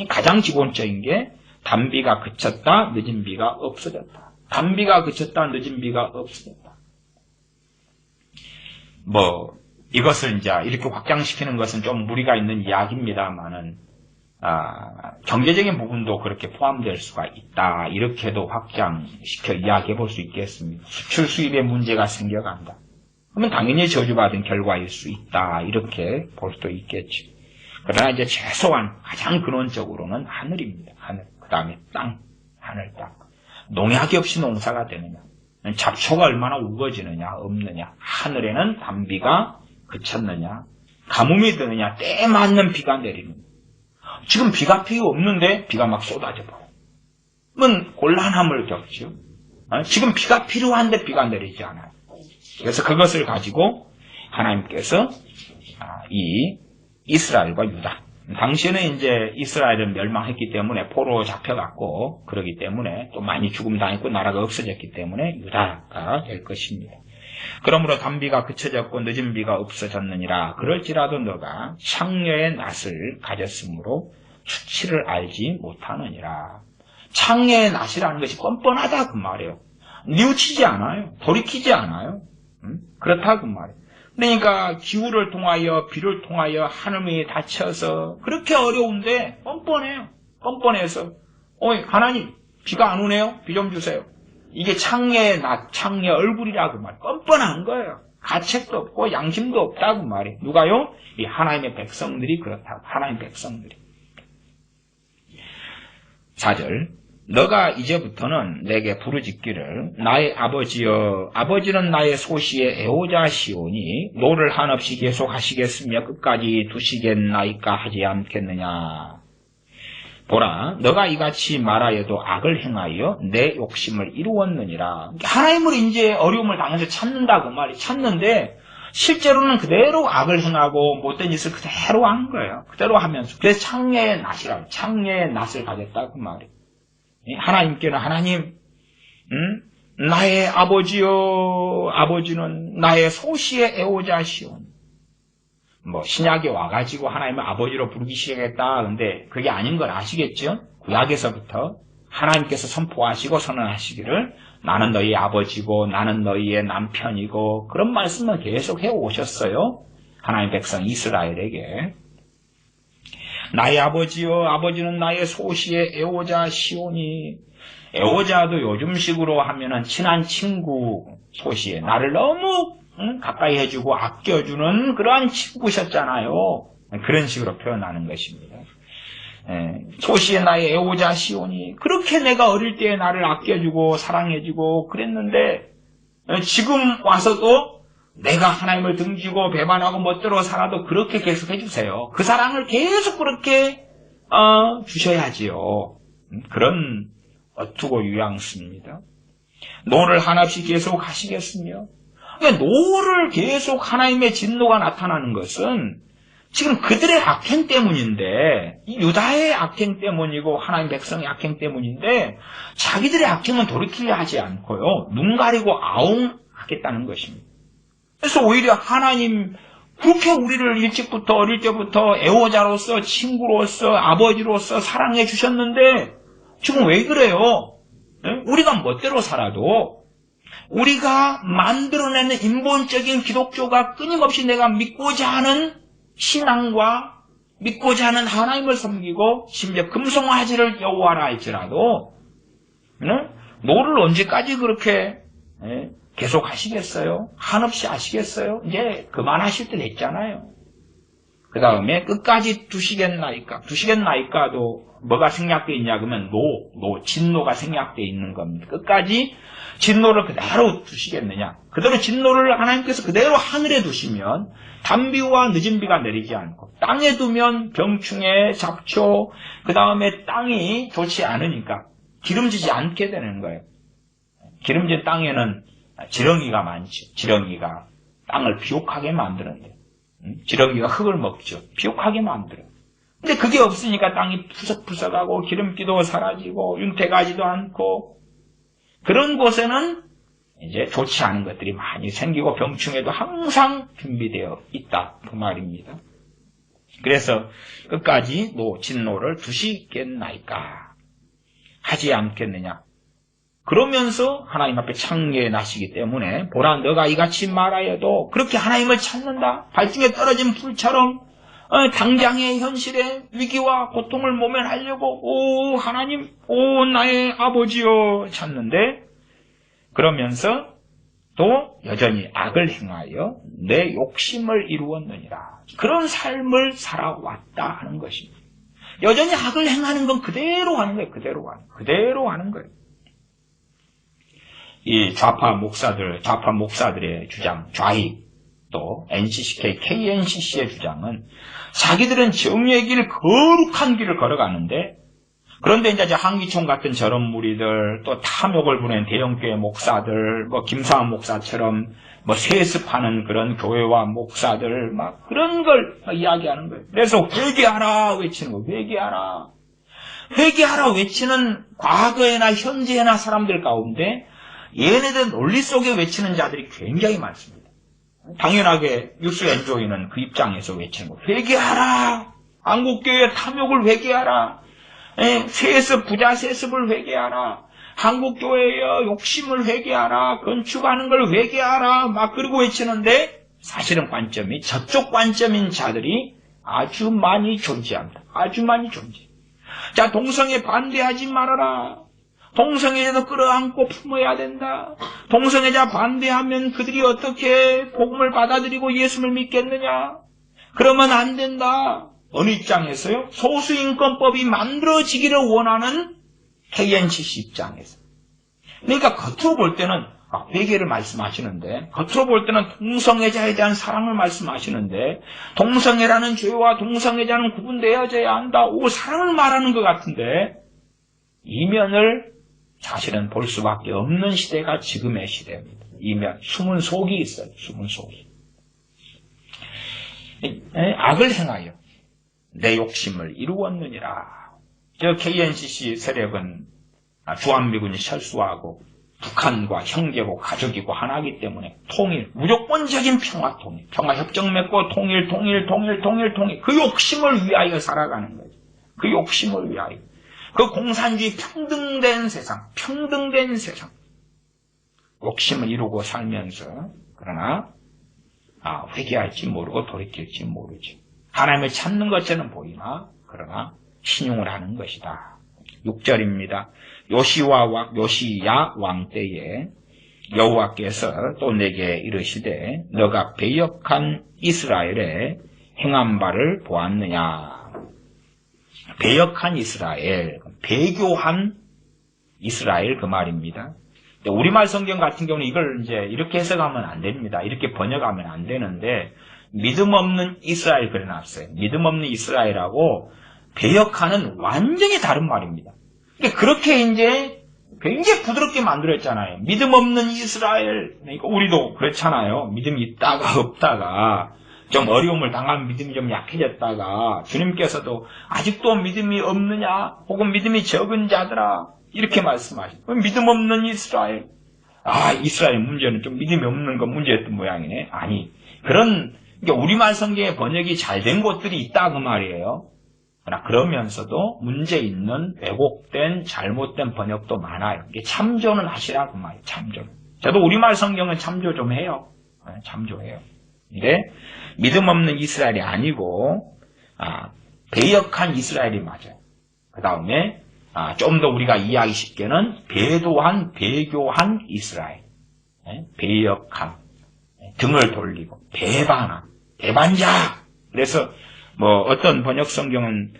가장 기본적인 게 단비가 그쳤다, 늦은 비가 없어졌다. 단비가 그쳤다, 늦은 비가 없어졌다. 이것을 이제 이렇게 확장시키는 것은 좀 무리가 있는 이야기입니다만은, 경제적인 부분도 그렇게 포함될 수가 있다. 이렇게도 확장시켜 이야기해 볼 수 있겠습니다. 수출 수입에 문제가 생겨간다. 그러면 당연히 저주받은 결과일 수 있다. 이렇게 볼 수도 있겠죠. 그러나 이제 최소한 가장 근원적으로는 하늘입니다. 하늘. 그 다음에 땅. 하늘, 땅. 농약이 없이 농사가 되느냐. 잡초가 얼마나 우거지느냐, 없느냐. 하늘에는 단비가 그쳤느냐. 가뭄이 드느냐. 때에 맞는 비가 내리느냐. 지금 비가 필요 없는데 비가 막 쏟아져 버려요. 그러면 곤란함을 겪죠. 지금 비가 필요한데 비가 내리지 않아요. 그래서 그것을 가지고 하나님께서 이 이스라엘과 유다. 당시에는 이제 이스라엘은 멸망했기 때문에 포로로 잡혀갔고 그러기 때문에 또 많이 죽음 당했고 나라가 없어졌기 때문에 유다가 될 것입니다. 그러므로 단비가 그쳐졌고 늦은 비가 없어졌느니라. 그럴지라도 너가 창녀의 낯을 가졌으므로 수치를 알지 못하느니라. 창녀의 낯이라는 것이 뻔뻔하다 그 말이에요. 뉘우치지 않아요. 돌이키지 않아요. 그렇다 그 말이에요. 그러니까 기후를 통하여 비를 통하여 하늘이 닫혀서 그렇게 어려운데 뻔뻔해요. 뻔뻔해서 하나님 비가 안 오네요. 비 좀 주세요. 이게 창녀의 낯, 창녀 얼굴이라고 말이에요. 뻔뻔한 거예요. 가책도 없고 양심도 없다고 말이에요. 누가요? 이 하나님의 백성들이 그렇다고. 하나님의 백성들이. 4절. 너가 이제부터는 내게 부르짖기를 나의 아버지여, 아버지는 나의 소시의 애호자시오니 노를 한없이 계속 하시겠으며 끝까지 두시겠나이까 하지 않겠느냐. 보라, 너가 이같이 말하여도 악을 행하여 내 욕심을 이루었느니라. 하나님을 이제 어려움을 당해서 찾는다고 말이 찾는데 실제로는 그대로 악을 행하고 못된 짓을 그대로 한 거예요. 그대로 하면서. 그래서 창녀의 낫이라고, 창녀의 낫을 가졌다고 말이에요. 하나님께는 하나님, 나의 아버지요, 아버지는 나의 소시의 애호자시오. 뭐 신약에 와가지고 하나님을 아버지로 부르기 시작했다. 근데 그게 아닌 걸 아시겠죠? 구약에서부터 하나님께서 선포하시고 선언하시기를 나는 너희 아버지고 나는 너희의 남편이고 그런 말씀을 계속 해오셨어요. 하나님 백성 이스라엘에게. 나의 아버지요, 아버지는 나의 소시의 애호자시오니. 애호자도 요즘식으로 하면은 친한 친구 소시에 나를 너무 가까이 해주고 아껴주는 그러한 친구셨잖아요. 그런 식으로 표현하는 것입니다. 소시의 나의 애호자시오니. 그렇게 내가 어릴 때 나를 아껴주고 사랑해주고 그랬는데 지금 와서도 내가 하나님을 등지고 배반하고 멋대로 살아도 그렇게 계속 해주세요. 그 사랑을 계속 그렇게 주셔야지요. 그런 어투고 유양수입니다. 노를 한없이 계속 하시겠으며. 그러니까 노를 계속 하나님의 진노가 나타나는 것은 지금 그들의 악행 때문인데, 유다의 악행 때문이고 하나님 백성의 악행 때문인데 자기들의 악행은 돌이키려 하지 않고요. 눈 가리고 아웅하겠다는 것입니다. 그래서 오히려 하나님 그렇게 우리를 일찍부터 어릴 때부터 애호자로서 친구로서 아버지로서 사랑해 주셨는데 지금 왜 그래요? 우리가 멋대로 살아도 우리가 만들어내는 인본적인 기독교가 끊임없이 내가 믿고자 하는 신앙과 믿고자 하는 하나님을 섬기고 심지어 금송아지를 여호와라 할지라도 노를 언제까지 그렇게 계속 하시겠어요? 한없이 하시겠어요? 이제 그만하실 때 됐잖아요. 그 다음에 끝까지 두시겠나이까? 두시겠나이까도 뭐가 생략되어 있냐 그러면 진노가 생략되어 있는 겁니다. 끝까지 진노를 그대로 두시겠느냐? 그대로 진노를 하나님께서 그대로 하늘에 두시면 단비와 늦은 비가 내리지 않고 땅에 두면 병충해, 잡초, 그 다음에 땅이 좋지 않으니까 기름지지 않게 되는 거예요. 기름진 땅에는 지렁이가 많죠. 지렁이가 땅을 비옥하게 만드는데 지렁이가 흙을 먹죠. 비옥하게 만들어요. 근데 그게 없으니까 땅이 푸석푸석하고 기름기도 사라지고 윤택하지도 않고 그런 곳에는 이제 좋지 않은 것들이 많이 생기고 병충해도 항상 준비되어 있다. 그 말입니다. 그래서 끝까지 진노를 두시겠나이까? 하지 않겠느냐? 그러면서 하나님 앞에 창례에 나시기 때문에 보라 너가 이같이 말하여도 그렇게 하나님을 찾는다. 발등에 떨어진 불처럼 당장의 현실의 위기와 고통을 모면하려고 오 하나님 오 나의 아버지여 찾는데 그러면서 또 여전히 악을 행하여 내 욕심을 이루었느니라. 그런 삶을 살아왔다 하는 것입니다. 여전히 악을 행하는 건 그대로 하는 거예요. 그대로 하는 거예요. 이 좌파 목사들의 주장, 좌익, 또 NCCK, KNCC의 주장은 자기들은 정의의 길, 거룩한 길을 걸어가는데 그런데 이제 한기총 같은 저런 무리들, 또 탐욕을 부린 대형교회 목사들, 김상환 목사처럼 세습하는 그런 교회와 목사들, 그런 걸 이야기하는 거예요. 그래서 회개하라 외치는 거예요. 회개하라. 회개하라 외치는 과거에나 현재나 사람들 가운데 얘네들 논리 속에 외치는 자들이 굉장히 많습니다. 당연하게 뉴스 엔조이는 그 입장에서 외치는 거예요. 회개하라. 한국교회 탐욕을 회개하라. 부자 세습을 회개하라. 한국교회의 욕심을 회개하라. 건축하는 걸 회개하라. 그러고 외치는데 사실은 관점이 저쪽 관점인 자들이 아주 많이 존재합니다. 아주 많이 존재. 자, 동성애 반대하지 말아라. 동성애자도 끌어안고 품어야 된다. 동성애자 반대하면 그들이 어떻게 복음을 받아들이고 예수를 믿겠느냐? 그러면 안 된다. 어느 입장에서요? 소수인권법이 만들어지기를 원하는 KNCC 입장에서. 그러니까 겉으로 볼 때는 회개를 말씀하시는데, 겉으로 볼 때는 동성애자에 대한 사랑을 말씀하시는데, 동성애라는 죄와 동성애자는 구분되어져야 한다. 사랑을 말하는 것 같은데, 이면을 사실은 볼 수밖에 없는 시대가 지금의 시대입니다. 이면, 숨은 속이 있어요. 숨은 속이. 악을 행하여 내 욕심을 이루었느니라. 저 KNCC 세력은 주한미군이 철수하고 북한과 형제고 가족이고 하나이기 때문에 통일, 무조건적인 평화 통일, 평화협정 맺고 통일. 그 욕심을 위하여 살아가는 거죠. 그 욕심을 위하여. 그 공산주의 평등된 세상. 욕심을 이루고 살면서, 그러나, 회개할지 모르고 돌이킬지 모르지. 하나님을 찾는 것처럼 보이나, 그러나, 신용을 하는 것이다. 6절입니다. 요시야 왕 때에 여호와께서 또 내게 이르시되 너가 배역한 이스라엘에 행한 바를 보았느냐. 배역한 이스라엘, 배교한 이스라엘 그 말입니다. 우리말 성경 같은 경우는 이걸 이제 이렇게 해석하면 안 됩니다. 이렇게 번역하면 안 되는데 믿음 없는 이스라엘 그려놨어요. 믿음 없는 이스라엘하고 배역하는 완전히 다른 말입니다. 그렇게 이제 굉장히 부드럽게 만들었잖아요. 믿음 없는 이스라엘. 그러니까 우리도 그렇잖아요. 믿음이 있다가 없다가 좀 어려움을 당하면 믿음이 좀 약해졌다가 주님께서도 아직도 믿음이 없느냐 혹은 믿음이 적은 자들아 이렇게 말씀하시죠. 믿음 없는 이스라엘. 이스라엘 문제는 좀 믿음이 없는 건 문제였던 모양이네. 아니 그런 그러니까 우리말 성경의 번역이 잘 된 곳들이 있다 그 말이에요. 그러나 그러면서도 문제 있는 왜곡된 잘못된 번역도 많아요. 이게 참조는 하시라 그 말이에요. 참조는. 저도 우리말 성경은 참조 좀 해요. 참조해요. 근데 믿음 없는 이스라엘이 아니고 배역한 이스라엘이 맞아요. 그 다음에 좀 더 우리가 이해하기 쉽게는 배교한 이스라엘. 배역한. 등을 돌리고 배반한. 배반자. 그래서 어떤 번역 성경은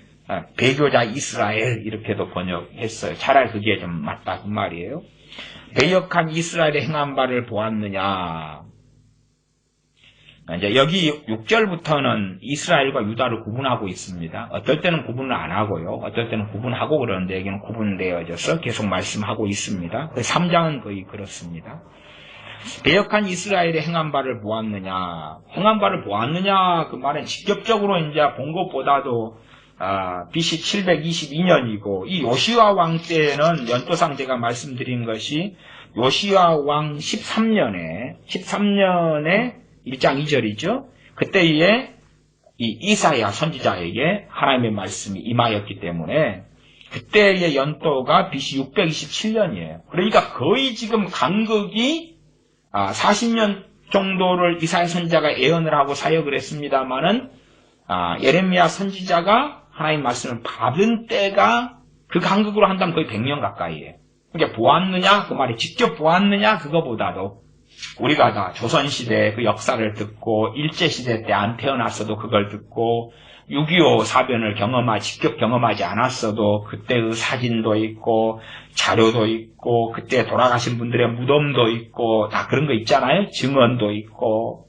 배교자 이스라엘 이렇게도 번역했어요. 차라리 그게 좀 맞다 그 말이에요. 배역한 이스라엘의 행한 바를 보았느냐. 이제 여기 6절부터는 이스라엘과 유다를 구분하고 있습니다. 어떨 때는 구분을 안 하고요. 어떨 때는 구분하고 그러는데 여기는 구분되어져서 계속 말씀하고 있습니다. 3장은 거의 그렇습니다. 배역한 이스라엘의 행한 바를 보았느냐. 행한 바를 보았느냐 그 말은 직접적으로 이제 본 것보다도 BC 722년이고 이 요시야 왕 때는 연도상 제가 말씀드린 것이 요시야 왕 13년에 1장 2절이죠. 그때에 이 이사야 선지자에게 하나님의 말씀이 임하였기 때문에 그때의 연도가 BC 627년이에요. 그러니까 거의 지금 간극이 40년 정도를 이사야 선지자가 예언을 하고 사역을 했습니다마는 예레미야 선지자가 하나님 말씀을 받은 때가 그 간극으로 한다면 거의 100년 가까이에요. 그러니까 보았느냐 그 말이 직접 보았느냐 그거보다도 우리가 다 조선시대 그 역사를 듣고 일제시대 때 안 태어났어도 그걸 듣고 6.25 사변을 직접 경험하지 않았어도 그때의 사진도 있고 자료도 있고 그때 돌아가신 분들의 무덤도 있고 다 그런 거 있잖아요. 증언도 있고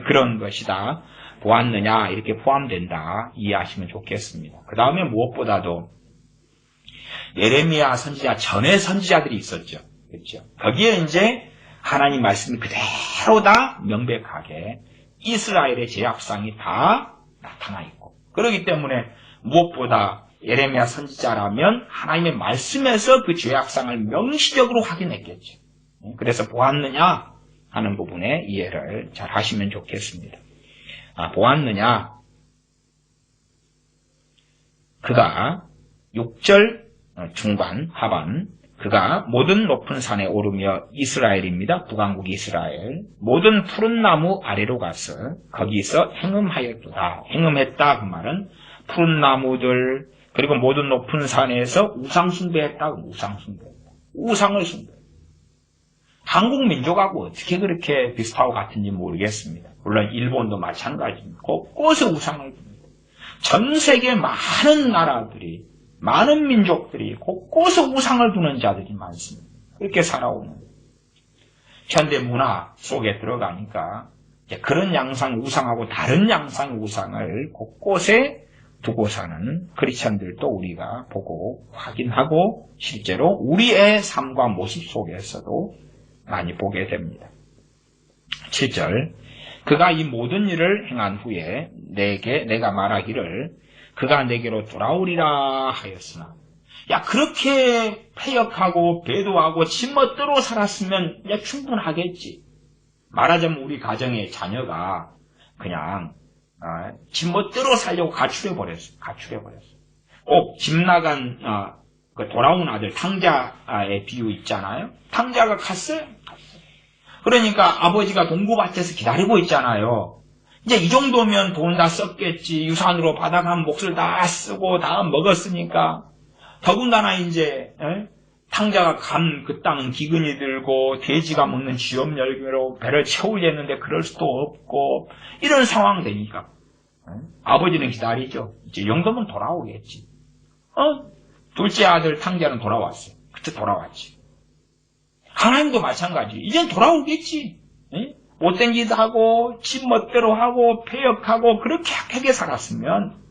그런 것이다. 보았느냐 이렇게 포함된다. 이해하시면 좋겠습니다. 그 다음에 무엇보다도 예레미야 선지자 전에 선지자들이 있었죠. 그렇죠? 거기에 이제 하나님 말씀이 그대로 다 명백하게 이스라엘의 제약상이 다 나타나 있고 그렇기 때문에 무엇보다 예레미야 선지자라면 하나님의 말씀에서 그 죄악상을 명시적으로 확인했겠죠. 그래서 보았느냐 하는 부분에 이해를 잘 하시면 좋겠습니다. 보았느냐 그가 6절 중반 하반 그가 모든 높은 산에 오르며 이스라엘입니다. 북왕국 이스라엘 모든 푸른 나무 아래로 가서 거기서 행음하였도다. 행음했다 그 말은 푸른 나무들 그리고 모든 높은 산에서 우상숭배했다. 우상숭배했다. 우상을 숭배. 한국 민족하고 어떻게 그렇게 비슷하고 같은지 모르겠습니다. 물론 일본도 마찬가지입니다. 곳곳에 우상을 둡니다. 전 세계 많은 나라들이, 많은 민족들이 곳곳에 우상을 두는 자들이 많습니다. 그렇게 살아오는 현대 문화 속에 들어가니까 그런 양상 우상하고 다른 양상 우상을 곳곳에 두고 사는 크리스천들도 우리가 보고 확인하고 실제로 우리의 삶과 모습 속에서도 많이 보게 됩니다. 7절 그가 이 모든 일을 행한 후에 내가 말하기를 그가 내게로 돌아오리라 하였으나 야 그렇게 패역하고 배도하고 지멋대로 살았으면 야 충분하겠지. 말하자면 우리 가정의 자녀가 그냥 지멋대로 살려고 가출해버렸어. 꼭 집 나간 그 돌아온 아들 탕자의 비유 있잖아요. 탕자가 갔어요. 그러니까 아버지가 동구밭에서 기다리고 있잖아요. 이제 이 정도면 돈 다 썼겠지. 유산으로 받아간 몫을 다 쓰고 다 먹었으니까. 더군다나 이제 탕자가 간 그 땅은 기근이 들고 돼지가 먹는 쥐염열매로 배를 채우려는데 그럴 수도 없고 이런 상황 되니까 아버지는 기다리죠. 이제 이 정도면 돌아오겠지. 둘째 아들 탕자는 돌아왔어요. 그때 돌아왔지. 하나님도 마찬가지. 이젠 돌아오겠지. 못된 짓 하고 집 멋대로 하고 패역하고 그렇게 악하게 살았으면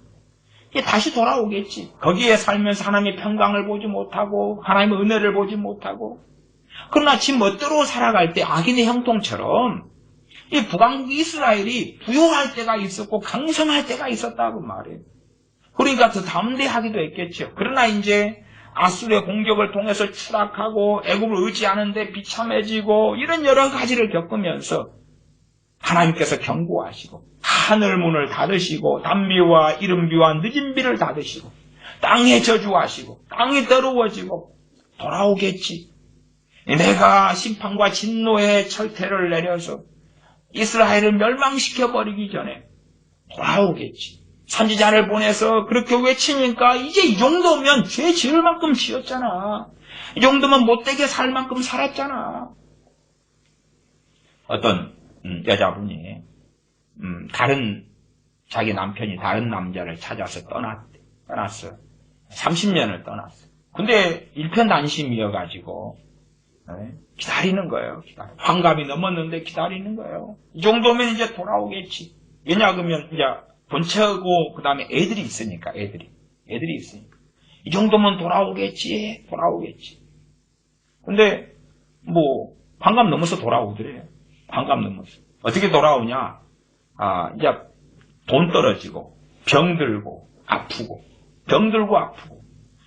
다시 돌아오겠지. 거기에 살면서 하나님의 평강을 보지 못하고 하나님의 은혜를 보지 못하고 그러나 집 멋대로 살아갈 때 악인의 형통처럼 이 북왕국 이스라엘이 부요할 때가 있었고 강성할 때가 있었다고 말해요. 그러니까 더 담대하기도 했겠죠. 그러나 이제 아수르의 공격을 통해서 추락하고 애굽을 의지하는데 비참해지고 이런 여러 가지를 겪으면서 하나님께서 경고하시고 하늘 문을 닫으시고 단비와 이른비와 늦은 비를 닫으시고 땅에 저주하시고 땅이 더러워지고 돌아오겠지. 내가 심판과 진노의 철퇴를 내려서 이스라엘을 멸망시켜버리기 전에 돌아오겠지. 선지자를 보내서 그렇게 외치니까 이제 이 정도면 죄 지을 만큼 지었잖아. 이 정도면 못되게 살 만큼 살았잖아. 어떤 여자분이 자기 남편이 다른 남자를 찾아서 떠났어요. 30년을 떠났어요. 근데 일편단심이어가지고 기다리는 거예요. 환갑이 넘었는데 기다리는 거예요. 이 정도면 이제 돌아오겠지. 왜냐하면 이제 본처고 그 다음에 애들이 있으니까 애들이 있으니까 이 정도면 돌아오겠지. 근데 뭐 환갑 넘어서 돌아오더래요. 환갑 넘어서 어떻게 돌아오냐? 이제 돈 떨어지고 병 들고 아프고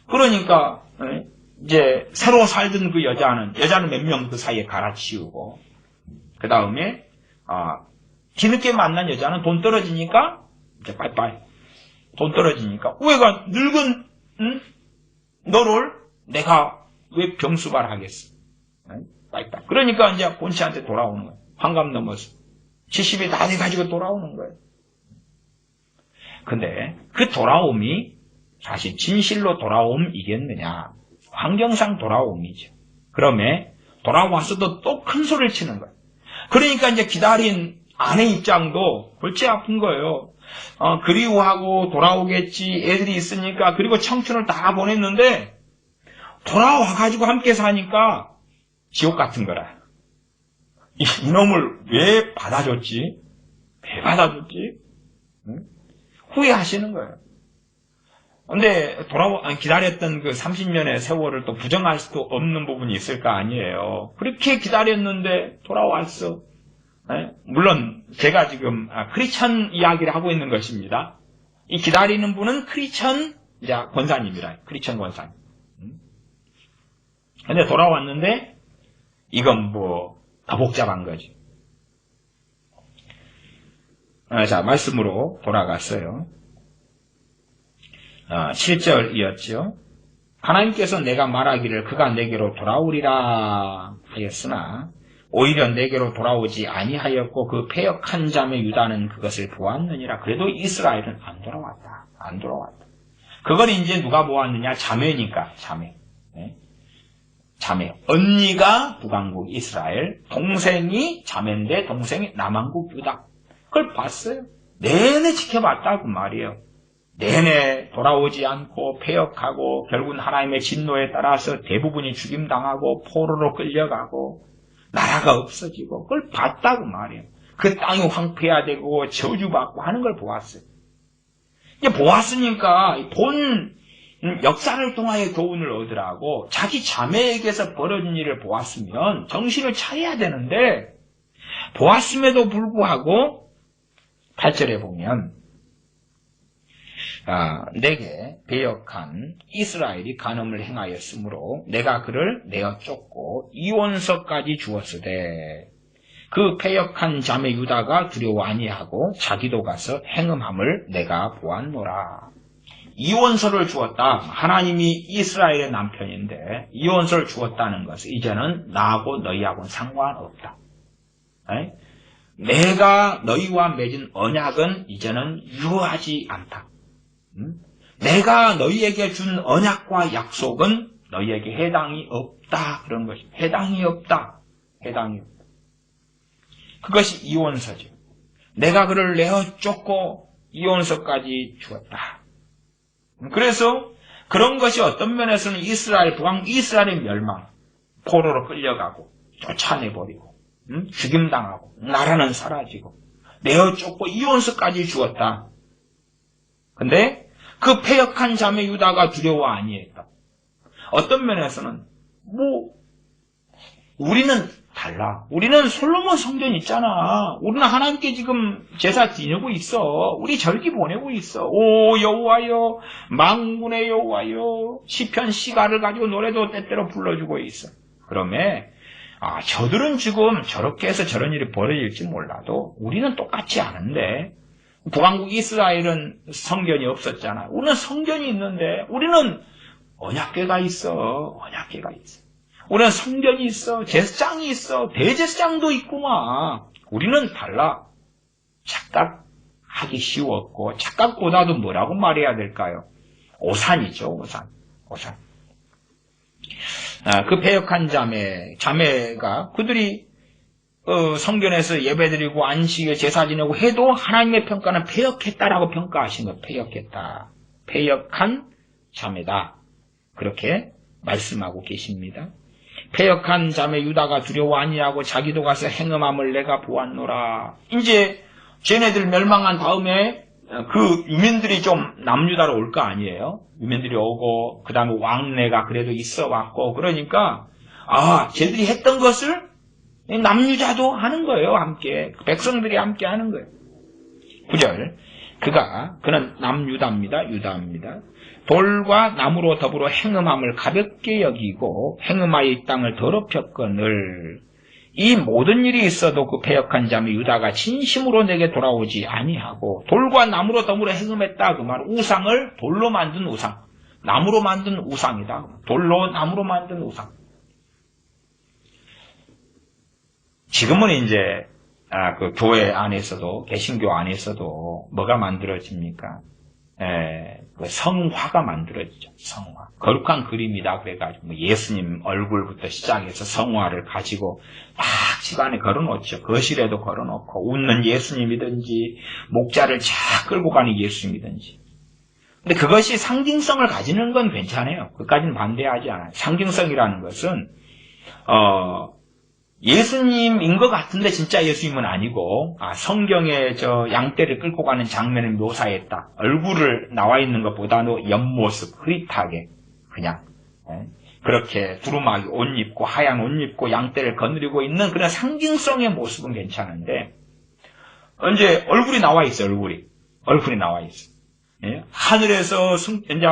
그러니까 이제 새로 살던 그 여자는 몇 명 그 사이에 갈아치우고 그 다음에 뒤늦게 만난 여자는 돈 떨어지니까 이제 빠이빠이 돈 떨어지니까 우애가 늙은 너를 내가 왜 병수발하겠어? 빠이빠이. 그러니까 이제 본체한테 돌아오는 거예요. 환갑 넘어서 70이 다 돼가지고 돌아오는 거예요. 근데 그 돌아옴이 사실 진실로 돌아옴이겠느냐? 환경상 돌아옴이죠. 그러면 돌아와서도 또 큰 소리를 치는 거예요. 그러니까 이제 기다린 아내 입장도 골치 아픈 거예요. 그리워하고 돌아오겠지. 애들이 있으니까. 그리고 청춘을 다 보냈는데 돌아와가지고 함께 사니까 지옥 같은 거라. 이놈을 왜 받아줬지? 응? 후회하시는 거예요. 근데 기다렸던 그 30년의 세월을 또 부정할 수도 없는 부분이 있을 거 아니에요. 그렇게 기다렸는데 돌아왔어. 물론 제가 지금 크리스천 이야기를 하고 있는 것입니다. 이 기다리는 분은 크리스천 권사님이라. 크리스천 권사님. 근데 돌아왔는데 이건 뭐 더 복잡한 거지. 자, 말씀으로 돌아갔어요. 7절이었죠. 하나님께서 내가 말하기를 그가 내게로 돌아오리라 하였으나 오히려 내게로 돌아오지 아니하였고 그 패역한 자매 유다는 그것을 보았느니라. 그래도 이스라엘은 안 돌아왔다. 그걸 이제 누가 보았느냐? 자매니까 자매. 자매. 언니가 북왕국 이스라엘, 동생이 자매인데 동생이 남왕국 유다. 그걸 봤어요. 내내 지켜봤다 그 말이에요. 내내 돌아오지 않고 폐역하고 결국은 하나님의 진노에 따라서 대부분이 죽임당하고 포로로 끌려가고 나라가 없어지고 그걸 봤다 그 말이에요. 그 땅이 황폐화되고 저주받고 하는 걸 보았어요. 이제 보았으니까 본 역사를 통하여 교훈을 얻으라고 자기 자매에게서 벌어진 일을 보았으면 정신을 차려야 되는데 보았음에도 불구하고 8절에 보면 내게 배역한 이스라엘이 간음을 행하였으므로 내가 그를 내어 쫓고 이원서까지 주었으되 그 패역한 자매 유다가 두려워 아니하고 자기도 가서 행음함을 내가 보았노라. 이원서를 주었다. 하나님이 이스라엘의 남편인데 이원서를 주었다는 것은 이제는 나하고 너희하고는 상관없다. 내가 너희와 맺은 언약은 이제는 유효하지 않다. 내가 너희에게 준 언약과 약속은 너희에게 해당이 없다. 그런 것입니다. 해당이 없다. 해당이 없다. 그것이 이원서죠. 내가 그를 내어 쫓고 이원서까지 주었다. 그래서 그런 것이 어떤 면에서는 이스라엘의 멸망, 포로로 끌려가고 쫓아내버리고 죽임당하고 나라는 사라지고 내어 쫓고 이원서까지 주었다. 근데 그 패역한 자매 유다가 두려워 아니했다. 어떤 면에서는 우리는 달라. 우리는 솔로몬 성전 있잖아. 우리는 하나님께 지금 제사 지내고 있어. 우리 절기 보내고 있어. 오 여호와여, 만군의 여호와여, 시편 시가를 가지고 노래도 때때로 불러주고 있어. 그러면 저들은 지금 저렇게 해서 저런 일이 벌어질지 몰라도 우리는 똑같지 않은데 북왕국 이스라엘은 성전이 없었잖아. 우리는 성전이 있는데 우리는 언약궤가 있어. 언약궤가 있어. 우리는 성전이 있어. 제사장이 있어. 대제사장도 있구만. 우리는 달라. 착각하기 쉬웠고 착각보다도 뭐라고 말해야 될까요? 오산이죠. 오산. 그 패역한 자매가 그들이 성전에서 예배드리고 안식에 제사 지내고 해도 하나님의 평가는 패역했다라고 평가하신 것. 패역했다. 패역한 자매다. 그렇게 말씀하고 계십니다. 패역한 자매 유다가 두려워 아니하고 자기도 가서 행음함을 내가 보았노라. 이제 쟤네들 멸망한 다음에 그 유민들이 좀 남유다로 올 거 아니에요. 유민들이 오고 그 다음에 왕래가 그래도 있어 왔고 그러니까 쟤들이 했던 것을 남유자도 하는 거예요. 함께 백성들이 함께 하는 거예요. 9절 그는 남유다입니다. 유다입니다. 돌과 나무로 더불어 행음함을 가볍게 여기고 행음하여 이 땅을 더럽혔거늘 이 모든 일이 있어도 그 패역한 자매 유다가 진심으로 내게 돌아오지 아니하고 돌과 나무로 더불어 행음했다. 그 말 우상을 돌로 만든 우상, 나무로 만든 우상이다. 돌로 나무로 만든 우상. 지금은 이제 그 교회 안에서도 개신교 안에서도 뭐가 만들어집니까? 그 성화가 만들어지죠. 성화. 거룩한 그림이다 그래가지고 예수님 얼굴부터 시작해서 성화를 가지고 막 집안에 걸어놓죠. 거실에도 걸어놓고 웃는 예수님이든지 목자를 쫙 끌고 가는 예수님이든지. 근데 그것이 상징성을 가지는 건 괜찮아요. 그것까지는 반대하지 않아요. 상징성이라는 것은 예수님인 것 같은데 진짜 예수님은 아니고 성경에 저 양떼를 끌고 가는 장면을 묘사했다. 얼굴을 나와 있는 것보다는 옆모습 흐릿하게 그냥 그렇게 두루마기 옷 입고 하얀 옷 입고 양떼를 거느리고 있는 그런 상징성의 모습은 괜찮은데 이제 얼굴이 나와 있어요. 얼굴이 나와 있어. 하늘에서 이제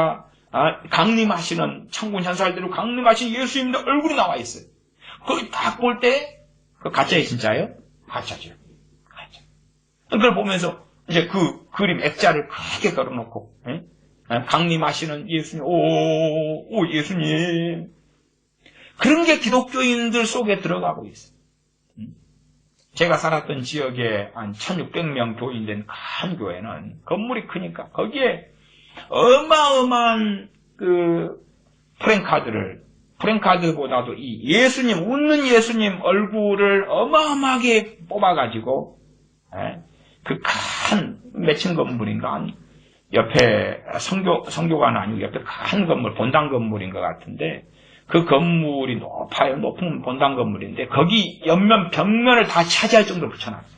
강림하시는 천군 천사들로 강림하신 예수님도 얼굴이 나와 있어요. 거기 딱 볼 때, 그 가짜예요, 진짜예요? 가짜죠. 가짜. 그걸 보면서, 이제 그 그림 액자를 크게 걸어놓고, 강림하시는 예수님, 오, 예수님. 그런 게 기독교인들 속에 들어가고 있어요. 제가 살았던 지역에 한 1600명 교인 된 큰 교회는 건물이 크니까, 거기에 어마어마한 그 프랭카드를 프랭카드보다도 이 예수님, 웃는 예수님 얼굴을 어마어마하게 뽑아가지고, 그 큰 맺힌 건물인가, 옆에 성교관 아니고 옆에 큰 건물, 본당 건물인 것 같은데, 그 건물이 높아요. 높은 본당 건물인데, 거기 옆면, 벽면을 다 차지할 정도로 붙여놨어요.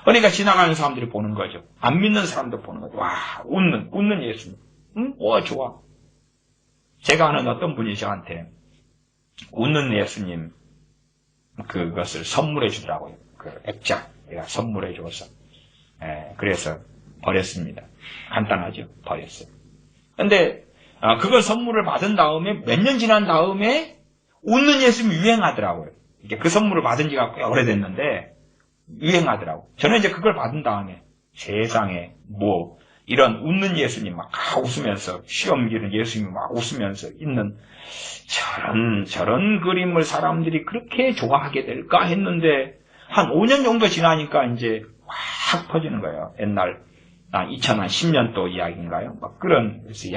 그러니까 지나가는 사람들이 보는 거죠. 안 믿는 사람도 보는 거죠. 와, 웃는 예수님. 좋아. 제가 아는 어떤 분이 저한테 웃는 예수님 그것을 선물해 주더라고요. 그 액자 내가 선물해 줘서 그래서 버렸습니다. 간단하죠. 버렸어요. 근데 그걸 선물을 받은 다음에 몇 년 지난 다음에 웃는 예수님이 유행하더라고요. 이게 그 선물을 받은 지가 꽤 오래됐는데 유행하더라고요. 저는 이제 그걸 받은 다음에 세상에 이런 웃는 예수님 막 웃으면서 시험 기는 예수님이 막 웃으면서 있는 저런 그림을 사람들이 그렇게 좋아하게 될까 했는데 한 5년 정도 지나니까 이제 확 퍼지는 거예요. 옛날 2010년도 이야기인가요? 막 그래서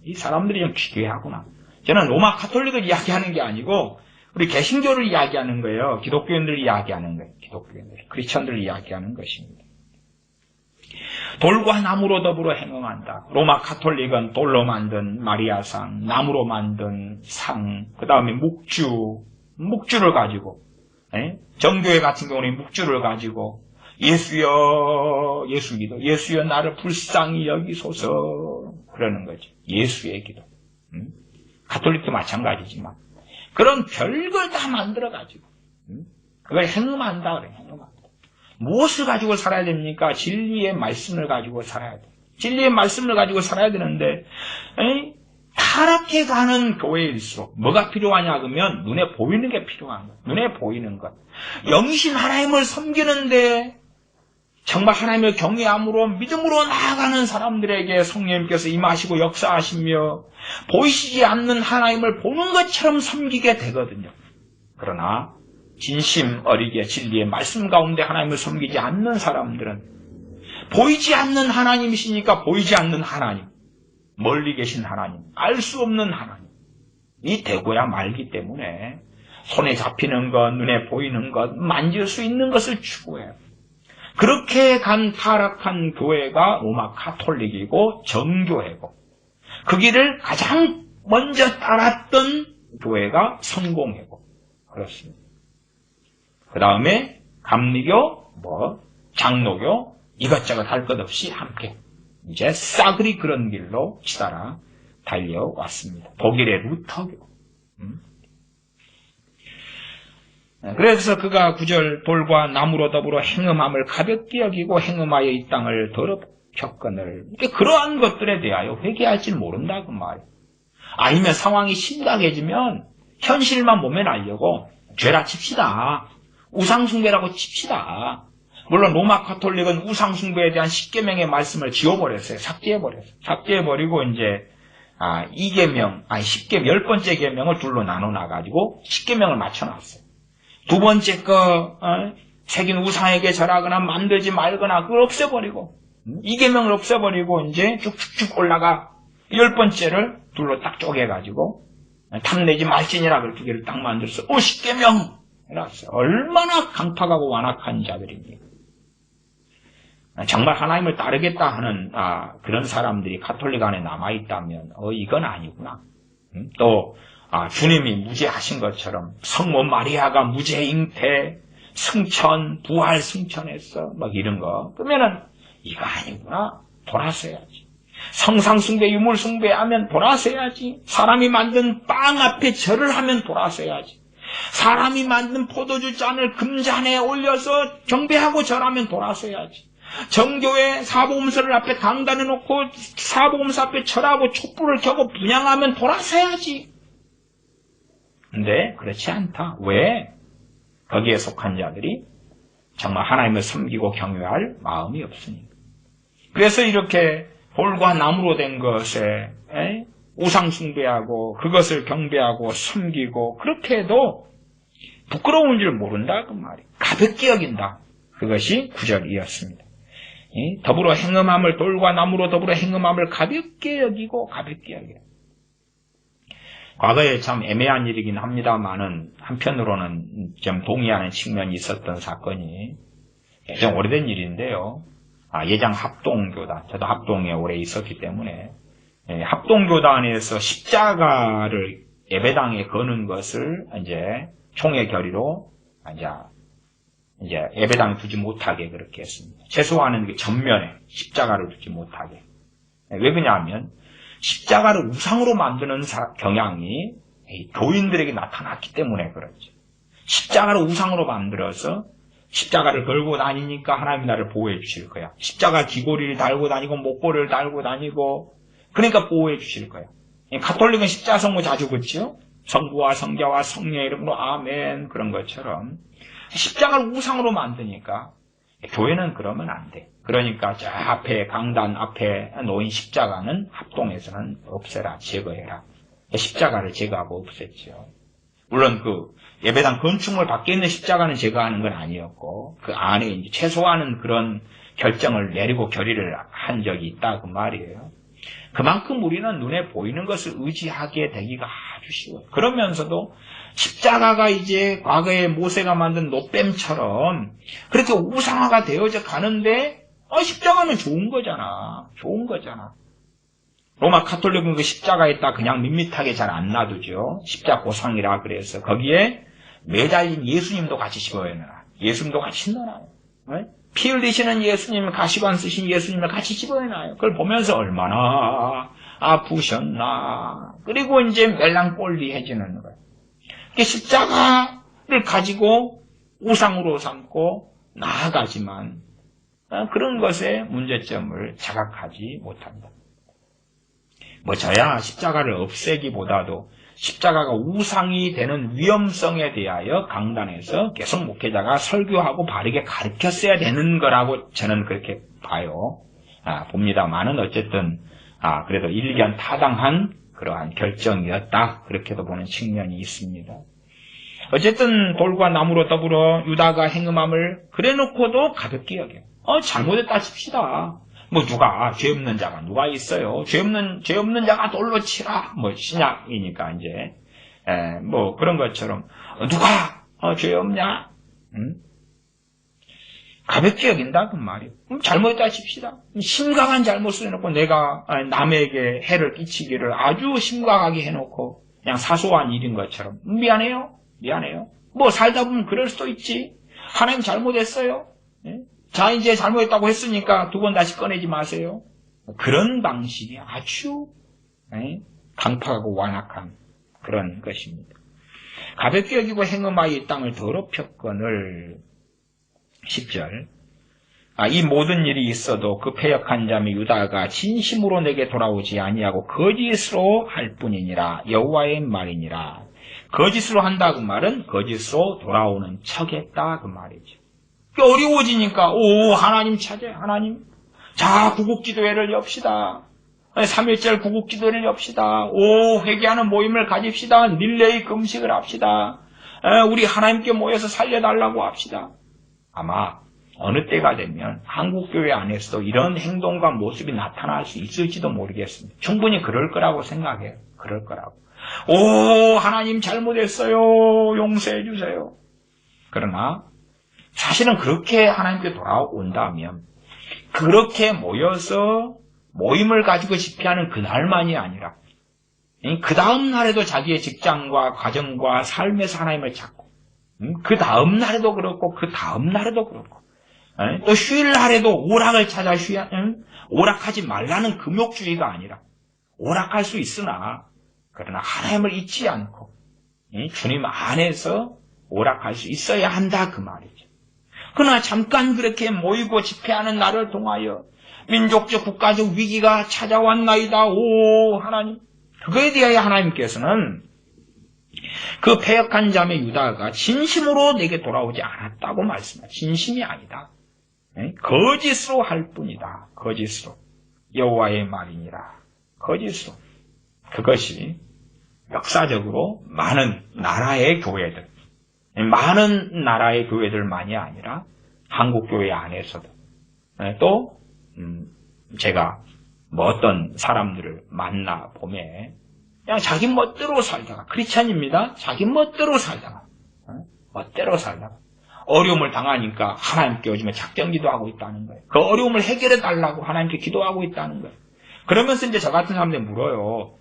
이 사람들이 좀 기괴하구나. 저는 로마 카톨릭을 이야기하는 게 아니고 우리 개신교를 이야기하는 거예요. 기독교인들을 이야기하는 거예요. 기독교인들, 크리스천들을 이야기하는 것입니다. 돌과 나무로 더불어 행음한다. 로마 카톨릭은 돌로 만든 마리아상, 나무로 만든 상, 그 다음에 묵주를 가지고, 정교회 같은 경우는 묵주를 가지고, 예수여, 예수 기도, 예수여 나를 불쌍히 여기소서, 그러는 거죠. 예수의 기도. 카톨릭도 마찬가지지만, 그런 별걸 다 만들어가지고, 그걸 행음한다, 그래, 행음한다. 무엇을 가지고 살아야 됩니까? 진리의 말씀을 가지고 살아야 돼. 진리의 말씀을 가지고 살아야 되는데, 타락해 가는 교회일수록 뭐가 필요하냐 그러면 눈에 보이는 게 필요한 거야. 눈에 보이는 것. 영신 하나님을 섬기는데 정말 하나님을 경외함으로 믿음으로 나아가는 사람들에게 성령님께서 임하시고 역사하시며 보이시지 않는 하나님을 보는 것처럼 섬기게 되거든요. 그러나 진심 어리게 진리의 말씀 가운데 하나님을 섬기지 않는 사람들은 보이지 않는 하나님이시니까 보이지 않는 하나님, 멀리 계신 하나님, 알 수 없는 하나님 이 되고야 말기 때문에 손에 잡히는 것, 눈에 보이는 것, 만질 수 있는 것을 추구해요. 그렇게 간 타락한 교회가 로마 카톨릭이고 정교회고 그 길을 가장 먼저 따랐던 교회가 성공회고 그렇습니다. 그 다음에 감리교, 장로교 이것저것 할 것 없이 함께 이제 싸그리 그런 길로 치달아 달려왔습니다. 독일의 루터교. 그래서 그가 9절 돌과 나무로 더불어 행음함을 가볍게 여기고 행음하여 이 땅을 더럽혔거늘. 그러한 것들에 대하여 회개할 줄 모른다 그 말이에요. 아니면 상황이 심각해지면 현실만 모면하려고 죄라 칩시다. 우상숭배라고 칩시다. 물론 로마 카톨릭은 우상숭배에 대한 10계명의 말씀을 지워버렸어요. 삭제해버렸어요. 삭제해버리고 이제 2계명, 10번째 계명을 둘로 나눠놔가지고 10계명을 맞춰놨어요. 두 번째 새긴 우상에게 절하거나 만들지 말거나 그걸 없애버리고 2계명을 없애버리고 이제 쭉쭉쭉 올라가 10번째를 둘로 딱 쪼개가지고 탐내지 말지니라 두 개를 딱 만들어서 10계명 해놨어요. 얼마나 강팍하고 완악한 자들입니까? 정말 하나님을 따르겠다 하는 그런 사람들이 카톨릭 안에 남아있다면 이건 아니구나. 또 주님이 무죄하신 것처럼 성모 마리아가 무죄 잉태 승천 부활 승천했어 막 이런 거 그러면은 이거 아니구나. 돌아서야지. 성상숭배 유물숭배 하면 돌아서야지. 사람이 만든 빵 앞에 절을 하면 돌아서야지. 사람이 만든 포도주 잔을 금잔에 올려서 경배하고 절하면 돌아서야지. 정교회 사복음서를 앞에 강단에 놓고 사복음서 앞에 절하고 촛불을 켜고 분향하면 돌아서야지. 근데 그렇지 않다. 왜? 거기에 속한 자들이 정말 하나님을 섬기고 경외할 마음이 없으니까. 그래서 이렇게 돌과 나무로 된 것에 우상숭배하고 그것을 경배하고 섬기고 그렇게 해도 부끄러운 줄 모른다 그 말이에요. 가볍게 여긴다. 그것이 9절이었습니다. 더불어 행음함을 돌과 나무로 더불어 행음함을 가볍게 여기고 가볍게 여겨요. 과거에 참 애매한 일이긴 합니다만은 한편으로는 좀 동의하는 측면이 있었던 사건이 예전 오래된 일인데요. 예장 합동교단, 저도 합동에 오래 있었기 때문에 합동교단에서 십자가를 예배당에 거는 것을 이제 총회 결의로 이제 예배당에 두지 못하게 그렇게 했습니다. 최소한은 그 전면에 십자가를 두지 못하게. 왜 그러냐면 십자가를 우상으로 만드는 경향이 교인들에게 나타났기 때문에 그렇죠. 십자가를 우상으로 만들어서 십자가를 걸고 다니니까 하나님이 나를 보호해 주실 거야. 십자가 귀고리를 달고 다니고 목걸이를 달고 다니고 그러니까 보호해 주실 거야. 가톨릭은 십자가 성모 자주 긋죠. 성부와 성자와 성령의 이름으로 아멘 그런 것처럼 십자가를 우상으로 만드니까 교회는 그러면 안 돼. 그러니까 저 앞에 강단 앞에 놓인 십자가는 합동에서는 없애라, 제거해라. 십자가를 제거하고 없앴죠. 물론 그 예배당 건축물 밖에 있는 십자가는 제거하는 건 아니었고 그 안에 이제 최소화하는 그런 결정을 내리고 결의를 한 적이 있다 그 말이에요. 그만큼 우리는 눈에 보이는 것을 의지하게 되기가 아주 쉬워요. 그러면서도 십자가가 이제 과거에 모세가 만든 노뱀처럼 그렇게 우상화가 되어져 가는데 십자가는 좋은 거잖아. 좋은 거잖아. 로마 가톨릭은 그 십자가에다 그냥 밋밋하게 잘 안 놔두죠. 십자고상이라 그래서 거기에 매달린 예수님도 같이 집어넣어놔. 예수님도 같이 넣어놔요. 피 흘리시는 예수님, 가시관 쓰신 예수님을 같이 집어넣어놔요. 그걸 보면서 얼마나 아프셨나. 그리고 이제 멜랑꼴리해지는 거예요. 십자가를 가지고 우상으로 삼고 나아가지만 그런 것의 문제점을 자각하지 못한다. 저야 십자가를 없애기보다도 십자가가 우상이 되는 위험성에 대하여 강단에서 계속 목회자가 설교하고 바르게 가르쳤어야 되는 거라고 저는 그렇게 봐요. 봅니다만은 어쨌든 그래도 일견 타당한 그러한 결정이었다. 그렇게도 보는 측면이 있습니다. 어쨌든 돌과 나무로 더불어 유다가 행음함을 그래놓고도 가볍게 여겨요. 잘못했다 칩시다. 누가 죄 없는 자가 누가 있어요? 죄 없는 자가 돌로 치라. 신약이니까 이제 그런 것처럼 누가 죄 없냐? 가볍게 여긴다 그 말이에요. 잘못했다 칩시다. 심각한 잘못을 해놓고 내가 남에게 해를 끼치기를 아주 심각하게 해놓고 그냥 사소한 일인 것처럼 미안해요. 살다 보면 그럴 수도 있지. 하나님 잘못했어요. 자 이제 잘못했다고 했으니까 두 번 다시 꺼내지 마세요. 그런 방식이 아주 강팍하고 완악한 그런 것입니다. 가볍게 여기고 행음하여 이 땅을 더럽혔거늘 10절 이 모든 일이 있어도 그 패역한 자매 유다가 진심으로 내게 돌아오지 아니하고 거짓으로 할 뿐이니라. 여호와의 말이니라. 거짓으로 한다 그 말은 거짓으로 돌아오는 척했다 그 말이죠. 어려워지니까 하나님 찾아요. 하나님 자 구국기도회를 엽시다. 3.1절 구국기도회를 엽시다. 회개하는 모임을 가집시다. 릴레이 금식을 합시다. 우리 하나님께 모여서 살려달라고 합시다. 아마 어느 때가 되면 한국교회 안에서도 이런 행동과 모습이 나타날 수 있을지도 모르겠습니다. 충분히 그럴 거라고 생각해요. 그럴 거라고. 하나님 잘못했어요. 용서해 주세요. 그러나 사실은 그렇게 하나님께 돌아온다면 그렇게 모여서 모임을 가지고 집회하는 그날만이 아니라 그 다음 날에도 자기의 직장과 가정과 삶에서 하나님을 찾고 그 다음 날에도 그렇고 그 다음 날에도 그렇고 또 휴일날에도 오락을 찾아 오락하지 말라는 금욕주의가 아니라 오락할 수 있으나 그러나 하나님을 잊지 않고 주님 안에서 오락할 수 있어야 한다 그 말이죠. 그러나 잠깐 그렇게 모이고 집회하는 날을 통하여 민족적 국가적 위기가 찾아왔나이다. 하나님 그거에 대하여 하나님께서는 그 패역한 자매 유다가 진심으로 내게 돌아오지 않았다고 말씀하십니다. 진심이 아니다. 거짓으로 할 뿐이다. 거짓으로. 여호와의 말이니라. 거짓으로. 그것이 역사적으로 많은 나라의 교회들, 많은 나라의 교회들만이 아니라 한국교회 안에서도 또 제가 어떤 사람들을 만나 보면 그냥 자기 멋대로 살다가, 크리스찬입니다. 자기 멋대로 살다가, 멋대로 살다가, 어려움을 당하니까 하나님께 요즘에 작정기도 하고 있다는 거예요. 그 어려움을 해결해 달라고 하나님께 기도하고 있다는 거예요. 그러면서 이제 저 같은 사람들이 물어요.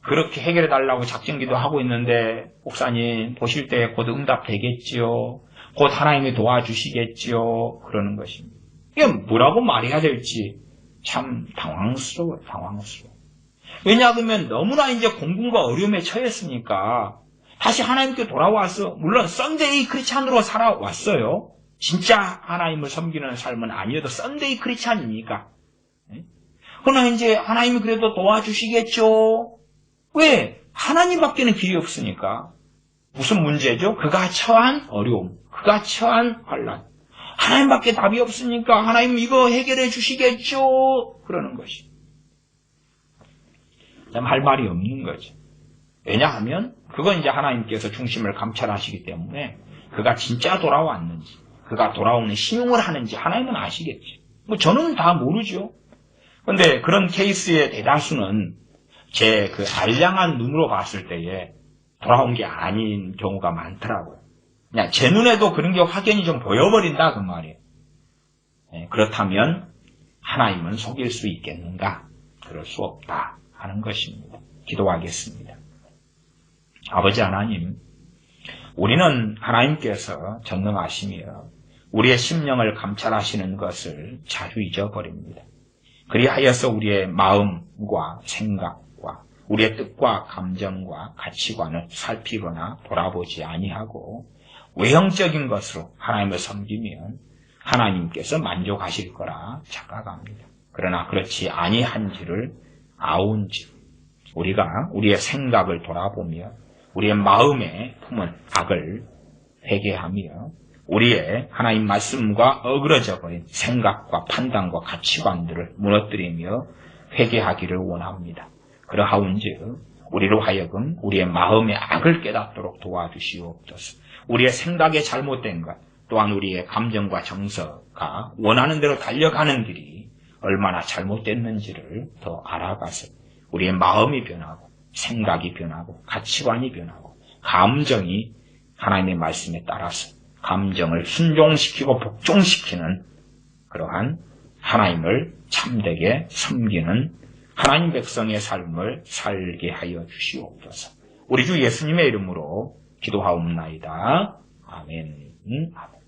그렇게 해결해 달라고 작정기도 하고 있는데, 목사님, 보실 때 곧 응답 되겠지요? 곧 하나님이 도와주시겠지요? 그러는 것입니다. 이게 뭐라고 말해야 될지 참 당황스러워요. 왜냐하면 너무나 이제 공분과 어려움에 처했으니까 다시 하나님께 돌아와서, 물론 썬데이 크리스찬으로 살아왔어요. 진짜 하나님을 섬기는 삶은 아니어도 썬데이 크리스찬이니까. 그러나 이제 하나님이 그래도 도와주시겠죠? 왜? 하나님밖에는 길이 없으니까. 무슨 문제죠? 그가 처한 어려움, 그가 처한 환난. 하나님밖에 답이 없으니까 하나님 이거 해결해 주시겠죠? 그러는 것이. 할 말이 없는 거죠. 왜냐하면 그건 이제 하나님께서 중심을 감찰하시기 때문에 그가 진짜 돌아왔는지, 그가 돌아오는 신용을 하는지 하나님은 아시겠지. 뭐 저는 다 모르죠. 그런데 그런 케이스의 대다수는 제 그 알량한 눈으로 봤을 때에 돌아온 게 아닌 경우가 많더라고요. 그냥 제 눈에도 그런 게 확연히 좀 보여버린다 그 말이에요. 그렇다면 하나님은 속일 수 있겠는가? 그럴 수 없다 하는 것입니다. 기도하겠습니다. 아버지 하나님, 우리는 하나님께서 전능하시며 우리의 심령을 감찰하시는 것을 자주 잊어버립니다. 그리하여서 우리의 마음과 생각과 우리의 뜻과 감정과 가치관을 살피거나 돌아보지 아니하고 외형적인 것으로 하나님을 섬기면 하나님께서 만족하실 거라 착각합니다. 그러나 그렇지 아니한지를 아운지 우리가 우리의 생각을 돌아보며 우리의 마음에 품은 악을 회개하며 우리의 하나님 말씀과 어그러져 버린 생각과 판단과 가치관들을 무너뜨리며 회개하기를 원합니다. 그러하온즉 우리로 하여금 우리의 마음의 악을 깨닫도록 도와주시옵소서. 우리의 생각의 잘못된 것 또한 우리의 감정과 정서가 원하는 대로 달려가는 길이 얼마나 잘못됐는지를 더 알아가서 우리의 마음이 변하고 생각이 변하고 가치관이 변하고 감정이 하나님의 말씀에 따라서 감정을 순종시키고 복종시키는 그러한 하나님을 참되게 섬기는 하나님 백성의 삶을 살게 하여 주시옵소서. 우리 주 예수님의 이름으로 기도하옵나이다. 아멘. 아멘.